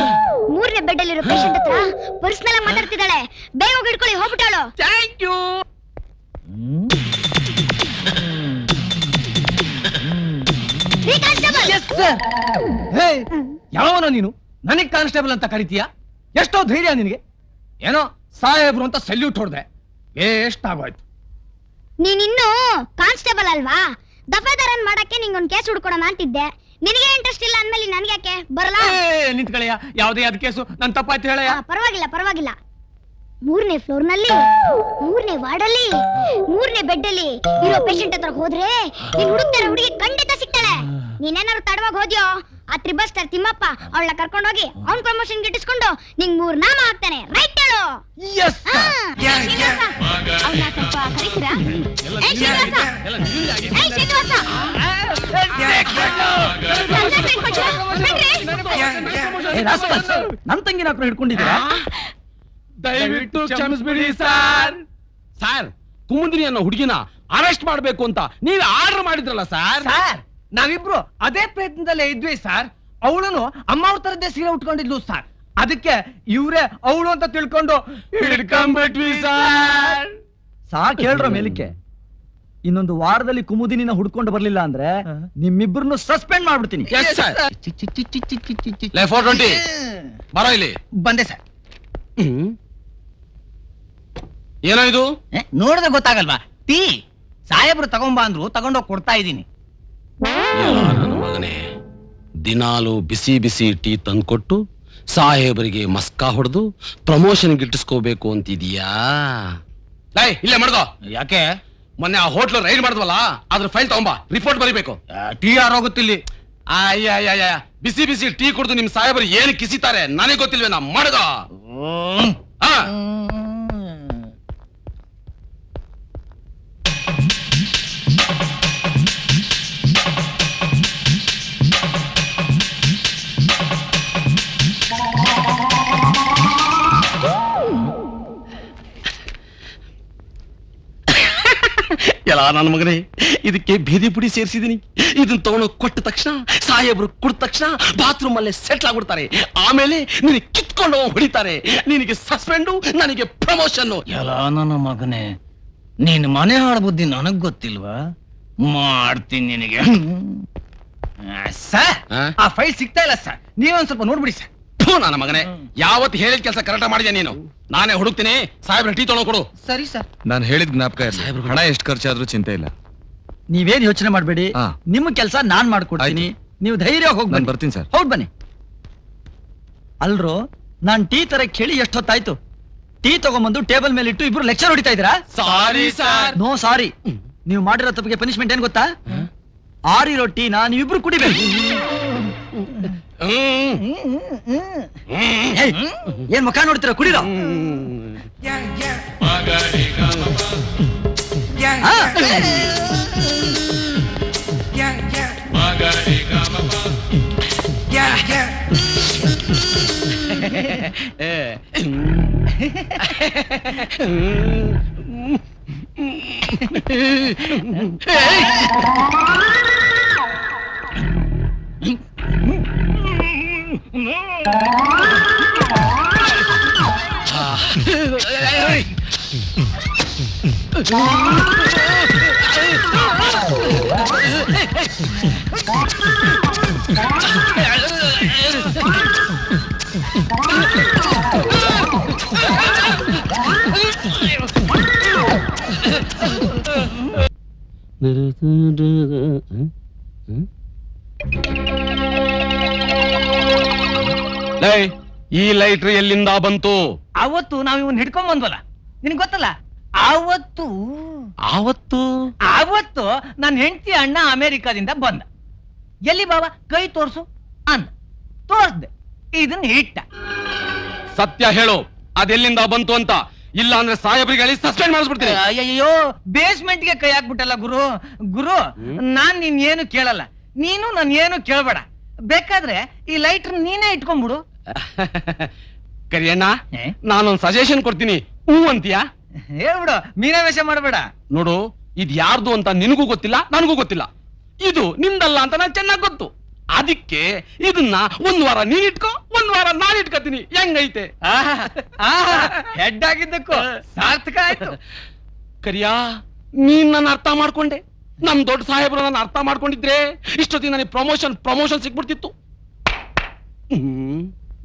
3ನೇ ಬೆಡ್ ಅಲ್ಲಿರೋ ಪೇಷಂಟ್ ಹತ್ರ ಪರ್ಸನಲ್ ಆಗಿ ಮಾತಾಡ್ತಿದ್ದಾಳೆ. ಬೇಗ ಹೋಗಿ ಹಿಡ್ಕೊಳ್ಳಿ, ಹೋಗ್ಬಿಟ್ಟಾಳು. Thank you. ಯಾವನೋ ನೀನು ನನಗ್ ಕಾನ್ಸ್ಟೇಬಲ್ ಅಂತ ಕರಿತೀಯಾ? ಎಷ್ಟೋ ಧೈರ್ಯ ನಿನಗೆ? ಏನೋ ಸಾಹೇಬ್ರು ಅಂತ ಸಲ್ಯೂಟ್ ಹೊಡೆದೆ, ಎಷ್ಟಾಗೋಯ್ತು. ನೀನಿನ್ನು ಕಾನ್ಸ್ಟೇಬಲ್ ಅಲ್ವಾ? ದಫೇದಾರನ್ ಮಾಡಕ್ಕೆ ನಿಂಗೊಂದ್ ಕೇಸ್ ಹುಡ್ಕೊಡೋಣ ಅಂತಿದ್ದೆ. ನಿನಗೆ ಇಂಟ್ರೆಸ್ಟ್ ಇಲ್ಲ ಅಂದ್ಮೇಲೆ ನನ್ಗ್ಯಾಕೆ ಬರಲ್ಲ? ನಿಂತ್ಕಳೆಯ, ಯಾವ್ದೇ ಅದ್ ಕೇಸು ನನ್ ತಪ್ಪಾಯ್ತು ಹೇಳಯ್ಯ. ಪರವಾಗಿಲ್ಲ ಪರವಾಗಿಲ್ಲ. 3ನೇ ಫ್ಲೋರ್ ನಲ್ಲಿ 3ನೇ ವಾರ್ಡ್ ಅಲ್ಲಿ 3ನೇ ಬೆಡ್ ಅಲ್ಲಿ ಇರೋ ಪೇಷಂಟ್ ಹತ್ರ ಹೋದ್ರೆ ನೀನ್ ಹುಡುಕ್ತಾರ ಹುಡುಗಿ ಖಂಡಿತ ಸಿಗ್ತಾಳೆ. ನೀನೇನಾದ್ರು ತಡವಾಗಿ ಹೋದ್ಯೋ, ಆ ತ್ರಿಬಲ್ ಸ್ಟಾರ್ ತಿಮ್ಮಪ್ಪ ಅವಳನ್ನ ಕರ್ಕೊಂಡೋಗಿ ಅವ್ನ್ ಪ್ರಮೋಷನ್ ಗಿಟ್ಟಿಸ್ಕೊಂಡು ನಿಂಗ್ 3 ನಾಮ ಹಾಕ್ತಾನೆ. ರೈಟ್ ಹೇಳು? ಅವ್ನ ಸ್ವಲ್ಪ ಕರೀತೀರಾ? ಏಯ್ ಶ್ರೀನಿವಾಸ! ಏಯ್ ಶ್ರೀನಿವಾಸ! ನನ್ ತಂಗಿನ ಹತ್ರ ಹಿಡ್ಕೊಂಡಿದ್ದೀರಾ? ದಯವಿಟ್ಟು ಕ್ಷಮಿಸ್ಬಿಡಿ ಸರ್. ಸರ್, ಕುಮುದಿನಿ ಅನ್ನೋ ಹುಡುಗಿನ ಅರೆಸ್ಟ್ ಮಾಡ್ಬೇಕು ಅಂತ ನೀವು ಆರ್ಡರ್ ಮಾಡಿದ್ರಲ್ಲ ಸರ್. ಸರ್, ನಾವಿಬ್ರು ಅದೇ ಪ್ರಯತ್ನದಲ್ಲೇ ಇದ್ವಿ ಸರ್. ಅವಳನು ಅಮ್ಮ ಅವ್ರ ತರದ್ದೇ ಸೀರೆ ಉಟ್ಕೊಂಡಿದ್ಲು ಸರ್. ಅದಕ್ಕೆ ಇವ್ರೆ ಅವಳು ಅಂತ ತಿಳ್ಕೊಂಡು ಹಿಡ್ಕೊಂಡ್ಬಿಟ್ವಿ ಸರ್. ಸಾಕ್ ಹೇಳ್ರ ಮೇಲಿಕ್ಕೆ. ಇನ್ನೊಂದು ವಾರದಲ್ಲಿ ಕುಮುದಿನಿನ ಹುಡ್ಕೊಂಡು ಬರ್ಲಿಲ್ಲ ಅಂದ್ರೆ ನಿಮ್ಮಿಬ್ಬರನ್ನು ಸಸ್ಪೆಂಡ್ ಮಾಡ್ಬಿಡ್ತೀನಿ. Yes sir. 420 ಬರೋ ಇಲ್ಲಿ. ಬಂದೆ ಸರ್. ಏನೋ ಇದು? ನೋಡಿದ್ರೆ ಗೊತ್ತಾಗಲ್ವಾ? ಟೀ ಸಾಹೇಬ್ರು ತಗೊಂಬ ಅಂದ್ರು, ತಗೊಂಡೋಗಿ ಕೊಡ್ತಾ ಇದ್ದೀನಿ. ನನ್ನ ಮಗನೇ, ದಿನಾಲು ಬಿಸಿ ಬಿಸಿ ಟೀ ತಂದ್ಕೊಟ್ಟು ಸಾಹೇಬರಿಗೆ ಮಸ್ಕಾ ಹೊಡೆದು ಪ್ರಮೋಷನ್ ಗಿಟ್ಟಿಸ್ಕೋಬೇಕು ಅಂತಿದೀಯಾ? ಇಲ್ಲೇ ಮಾಡ್ಕೋ. ಯಾಕೆ? ಮೊನ್ನೆ ಆ ಹೋಟ್ಲು ರೈಡ್ ಮಾಡಿದ್ವಲ್ಲ, ಅದ್ರ ಫೈಲ್ ತಗೊಂಬ, ರಿಪೋರ್ಟ್ ಬರೀಬೇಕು. ಟೀ ಯಾರೋಗುತ್ತಿಲ್ಲಿ? ಅಯ್ಯ, ಬಿಸಿ ಬಿಸಿ ಟೀ ಕುಡಿದು ನಿಮ್ ಸಾಹೇಬರು ಏನ್ ಕಿಸಿತಾರೆ ನನಗೆ ಗೊತ್ತಿಲ್ವೇ? ನಾ ಮಾಡ್ದ. ಎಲ್ಲ ನನ್ನ ಮಗನೇ, ಇದಕ್ಕೆ ಬೀದಿ ಪುಡಿ ಸೇರಿಸಿದೀನಿ. ಇದನ್ನ ತಗೊಂಡು ಕೊಟ್ಟ ತಕ್ಷಣ ಸಾಹೇಬ್ರು ಕೊಟ್ಟ ತಕ್ಷಣ ಬಾತ್ರೂಮ್ ಅಲ್ಲೇ ಸೆಟ್ಲ್ ಆಗ್ಬಿಡ್ತಾರೆ. ಆಮೇಲೆ ನಿನಗೆ ಕಿತ್ಕೊಂಡು ಹೊಡಿತಾರೆ. ನಿನಗೆ ಸಸ್ಪೆಂಡು, ನನಗೆ ಪ್ರಮೋಷನ್. ಎಲ್ಲ ನನ್ನ ಮಗನೇ, ನೀನ್ ಮನೆ ಹಾಳು ಬುದ್ಧಿ ನನಗ್ ಗೊತ್ತಿಲ್ವಾ? ಮಾಡ್ತೀನಿ ನಿನಗೆ. ಸರ್, ಆ ಫೈಲ್ ಸಿಗ್ತಾ ಇಲ್ಲ ಸರ್. ನೀವೊಂದ್ ಸ್ವಲ್ಪ ನೋಡ್ಬಿಡಿ ಸರ್. ನನ್ನ ಮಗನೇ, ಯಾವತ್ತು ಹೇಳಿದ ಕೆಲಸ ಕರೆಕ್ಟ್ ಮಾಡಿದ್ಯಾ ನೀನು? ನಾನೇ ಹುಡುಕ್ತೀನಿ. ಸಾಹೇಬ್ರ ಟೀ ತೊಗೊಂಡು ಕೊಡು. ಸರಿ ಸರ್. ನಾನು ಹೇಳಿದ ಜ್ಞಾಪಕ ಇರಲಿ. ಹಣ ಎಷ್ಟು ಖರ್ಚಾದ್ರೂ ಚಿಂತೆ ಇಲ್ಲ. ನೀವೇನ್ ಯೋಚನೆ ಮಾಡ್ಬೇಡಿ, ನಿಮ್ಮ ಕೆಲಸ ನಾನ್ ಮಾಡ್ಕೊಡ್ತೀನಿ. ನೀವು ಧೈರ್ಯ ಹೋಗಿ ನಾನು ಬರ್ತೀನಿ ಸರ್. ಹೌದ್ ಬನ್ನಿ. ಅಲ್ರೋ, ನಾನ್ ಟೀ ತರಕ್ ಹೇಳಿ ಎಷ್ಟೊತ್ತಾಯ್ತು? ಟೀ ತಗೊಂಬಂದು ಟೇಬಲ್ ಮೇಲೆ ಇಟ್ಟು ಇಬ್ರು ಲೆಕ್ಚರ್ ಹೊಡಿತಾ ಇದ್ದೀರಾ? Sorry sir. No sorry. ನೀವು ಮಾಡಿರೋ ತಪ್ಪಿಗೆ ಪನಿಷ್ಮೆಂಟ್ ಏನ್ ಗೊತ್ತಾ? ಆರಿರೋ ಟೀನ ನೀವಿಬ್ರು ಕುಡಿಬೇಕು. ಏಯ್, ಏನ್ ಮುಖ ನೋಡ್ತೀರಾ? ಕುಡಿರೋ. ಆ? ಈ ಲೈಟ್ರ್ ಎಲ್ಲಿಂದ ಬಂತು? ಅವತ್ತು ನಾವ್ ಇವನ್ ಹಿಡ್ಕೊಂಡ್ ಬಂದ್ವಲ್ಲ, ನಿನಗ್ ಗೊತ್ತಲ್ಲ? ಅವತ್ತು ನನ್ನ ಹೆಂಡತಿ ಅಣ್ಣ ಅಮೆರಿಕಾದಿಂದ ಬಂದ. ಎಲ್ಲಿ ಬಾವ ಕೈ ತೋರ್ಸು ಅಂದ. ತೋರ್ಸ್ದೆ, ಇದನ್ನ ಇಟ್ಟ. ಸತ್ಯ ಹೇಳು, ಅದೆಲ್ಲಿಂದ ಬಂತು ಅಂತ. ಇಲ್ಲ ಅಂದ್ರೆ ಸಾಹೇಬ್ರಿಗೆ ಸಸ್ಪೆಂಡ್ ಮಾಡಿಸ್ಬಿಡ್ತೀನಿ. ಅಯ್ಯೋ, ಬೇಸ್ಮೆಂಟ್ಗೆ ಕೈ ಹಾಕ್ಬಿಟ್ಟಲ್ಲ ಗುರು. ನಾನ್ ನಿನ್ ಏನು ಕೇಳಲ್ಲ, ನೀನು ನನ್ ಏನು ಕೇಳಬೇಡ. ಬೇಕಾದ್ರೆ ಈ ಲೈಟರ್ ನೀನೇ ಇಟ್ಕೊಂಡ್ಬಿಡು. ಕರಿಯಣ್ಣ, ನಾನೊಂದ್ ಸಜೆಷನ್ ಕೊಡ್ತೀನಿ, ಹೂ ಅಂತೀಯಾ? ಹೇಳ್ಬಿಡು, ಮೀನಾವೇಶ ಮಾಡಬೇಡ. ನೋಡು, ಇದ್ ಯಾರ್ದು ಅಂತ ನಿನಗೂ ಗೊತ್ತಿಲ್ಲ, ನನಗೂ ಗೊತ್ತಿಲ್ಲ. ಇದು ನಿಂದಲ್ಲ ಅಂತ ನಾನು ಚೆನ್ನಾಗ್ ಗೊತ್ತು. ಅದಕ್ಕೆ ಇದನ್ನ ಒಂದ್ ವಾರ ನೀನ್ ಇಟ್ಕೋ, ಒಂದ್ ವಾರ ನಾನ್ ಇಟ್ಕೋತೀನಿ. ಹೆಂಗೈತೆ? ಹೆಡ್ ಆಗಿದ್ದಕ್ಕೂ ಸಾರ್ಥಕ ಆಯ್ತು. ಕರಿಯಾ, ನೀನ್ ನನ್ನ ಅರ್ಥ ಮಾಡ್ಕೊಂಡೆ. ನಮ್ ದೊಡ್ಡ ಸಾಹೇಬ್ರು ನನ್ನ ಅರ್ಥ ಮಾಡ್ಕೊಂಡಿದ್ರೆ ಇಷ್ಟೊತ್ತಿಗೆ ನನಗೆ ಪ್ರಮೋಷನ್ ಸಿಕ್ಬಿಡ್ತಿತ್ತು.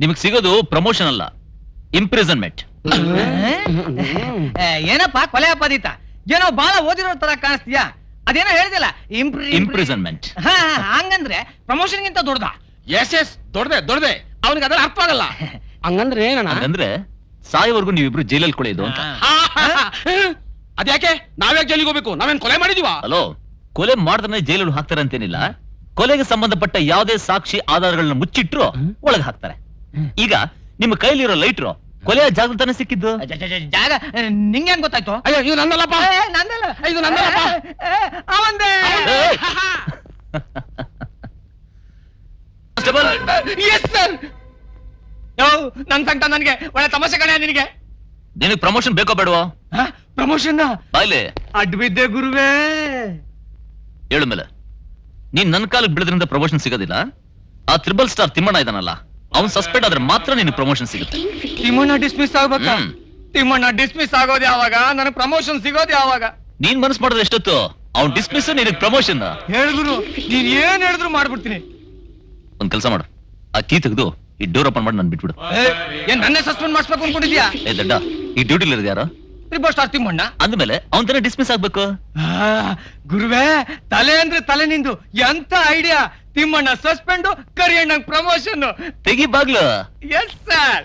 ನಿಮಗ್ ಸಿಗೋದು ಪ್ರಮೋಷನ್ ಅಲ್ಲ, ಇಂಪ್ರಿಸನ್ಮೆಂಟ್. ಏನಪ್ಪ ಕೊಲೆ ಅಪರಾಧಿತ? ಏನೋ ಬಹಳ ಓದಿರೋ ತರ ಕಾಣಿಸ್ತೀಯಾ? ಅದೇನೋ ಹೇಳಿದಿಲ್ಲ, ಇಂಪ್ರಿಸನ್ಮೆಂಟ್. ಹಂಗಂದ್ರೆ ಪ್ರಮೋಷನ್ ಗಿಂತ ದೊಡ್ಡದ? ಎಸ್ ದೊಡ್ಡದೆ. ಅವನಿಗೆ ಅದರ ಅರ್ಥ ಆಗಲ್ಲ. ಹಂಗಂದ್ರೆ ಅಂದ್ರೆ ಸಾಯೋವರೆಗೂ ನೀವಿಬ್ರು ಜೈಲಲ್ಲಿ ಕೊಳೆಯೋದು ಅಂತ. ಅದ್ಯಾಕೆ? ನಾವ್ಯಾಕೆ ಜೈಲಿಗೆ ಹೋಗ್ಬೇಕು? ನಾವೇನ್ ಕೊಲೆ ಮಾಡಿದೀವಾ? ಹಲೋ, ಕೊಲೆ ಮಾಡಿದ್ರೆ ಜೈಲಲ್ಲಿ ಹಾಕ್ತಾರೆ ಅಂತೇನಿಲ್ಲ. ಕೊಲೆಗೆ ಸಂಬಂಧಪಟ್ಟ ಯಾವುದೇ ಸಾಕ್ಷಿ ಆಧಾರಗಳನ್ನ ಮುಚ್ಚಿಟ್ರು ಒಳಗೆ ಹಾಕ್ತಾರೆ. ಈಗ ನಿಮ್ಮ ಕೈಲಿರೋ ಲೈಟ್ರು ಕೊಲೆಯ ಜಾಗೃತಾನೆ ಸಿಕ್ಕಿದ್ದು. ಜಾಗ ನಿಂಗೇನ್ ಗೊತ್ತಾಯ್ತು? ಅಯ್ಯೋ, ಇದು ನಂದಲ್ಲಪ್ಪ. ಇದು ನಂದಲ್ಲಪ್ಪ. ಅವಂದೇ. ನನ್ ಸಂಕಟ ನನ್ಗೆ ಒಳ್ಳೆ ತಮಾಷೆ ಕಣೆ. ನಿನಗೆ ನಿನಗೆ ಪ್ರಮೋಷನ್ ಬೇಕೋ ಬೇಡವೋ? ಪ್ರಮೋಷನ್ ಬಾಯ್ಲೆ ಅಡ್ಡ ಬಿದ್ದೆ ಗುರುವೇ. ಹೇಳು ಮೇಲೆ, ನೀನ್ ನನ್ನ ಕಾಲಕ್ಕೆ ಬಿಡದ್ರಿಂದ ಪ್ರಮೋಷನ್ ಸಿಗೋದಿಲ್ಲ. ಆ ತ್ರಿಬಲ್ ಸ್ಟಾರ್ ತಿಮ್ಮಣ್ಣ ಇದಾನಲ್ಲ, ಅವ್ನ್ ಸಸ್ಪೆಂಡ್ ಆದ್ರೆ ಮಾತ್ರ ನಿನ್ ಪ್ರಮೋಷನ್ ಸಿಗುತ್ತೆ. ತಿಮ್ಮಣ್ಣ ಡಿಸ್ಮಿಸ್ ಆಗ್ಬೇಕಾ? ತಿಮ್ಮಣ್ಣ ಡಿಸ್ಮಿಸ್ ಆಗೋದು ಯಾವಾಗ? ನನಗೆ ಪ್ರಮೋಷನ್ ಸಿಗೋದು ಯಾವಾಗ? ನೀನ್ ಮನಸ್ ಮಾಡಿದ್ರೆ ಎಷ್ಟೊತ್ತು? ಅವ್ನ್ ಡಿಸ್ಮಿಸ್, ನಿನಗೆ ಪ್ರಮೋಷನ್. ಹೇಳಿದ್ರು ನೀನ್ ಏನ್ ಹೇಳಿದ್ರು ಮಾಡ್ಬಿಡ್ತೀನಿ. ಒಂದ್ ಕೆಲಸ ಮಾಡು, ಆ ಕೀ ತೆಗೆದು ಈ ಡೋರ್ ಓಪನ್ ಮಾಡಿ ನನ್ ಬಿಟ್ಬಿಡು. ಏನ್ ನನ್ನೇ ಸಸ್ಪೆಂಡ್ ಮಾಡಿಸ್ಬೇಕು ಅನ್ಕೊಂಡಿದ್ಯಾ? ಏ ದಡ್ಡ, ಈ ಡ್ಯೂಟಿಲಿ ಇರೋದು ಯಾರು? Triple star Thimmanna. ಅಂದ್ಮೇಲೆ ಅವನ್ ತಾನೇ ಡಿಸ್ಮಿಸ್ ಆಗ್ಬೇಕು. ಗುರುವೇ, ತಲೆ ಅಂದ್ರೆ ತಲೆ ನಿಂದು. ಎಂತ idea! Timmanna suspend, Kariyanna promotion. ತೆಗಿ ಬಾಗ್ಲು. Yes sir.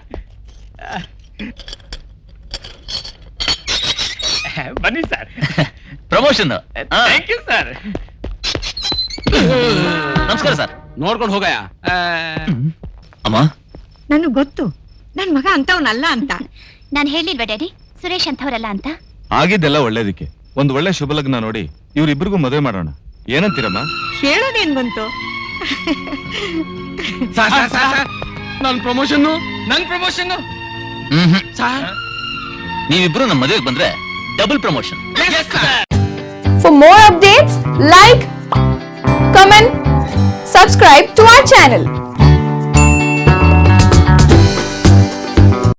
ಬನ್ನಿ sir. Promotion. Thank you sir. ನಮಸ್ಕಾರ ಸರ್. ನೋಡ್ಕೊಂಡು ಹೋಗಯ್ಯ. ಅಮ್ಮ, ನನಗೆ ಗೊತ್ತು ನನ್ ಮಗ ಅಂತವನಲ್ಲ ಅಂತ. ನಾನು ಹೇಳಿಲ್ವಾ ಡ್ಯಾಡಿ ಸುರೇಶ್ ಅಂತವ್ರಲ್ಲ ಅಂತ? ಆಗಿದ್ದೆಲ್ಲ ಒಳ್ಳೇದಕ್ಕೆ ಒಂದ್ ಒಳ್ಳೆ ಶುಭ ಲಗ್ನ ನೋಡಿ ಇವ್ರಿಬ್ರಿಗೂ ಮದುವೆ ಮಾಡೋಣ. ಏನಂತೀರಮ್ಮ? ಹೇಳೋದೇನ್ ಬಂತು? ನನ್ ಪ್ರಮೋಷನ್ ನೀವಿಬ್ರು ನಮ್ಮ ಮದುವೆಗೆ ಬಂದ್ರೆ double promotion. For more updates, like, comment, subscribe to our channel.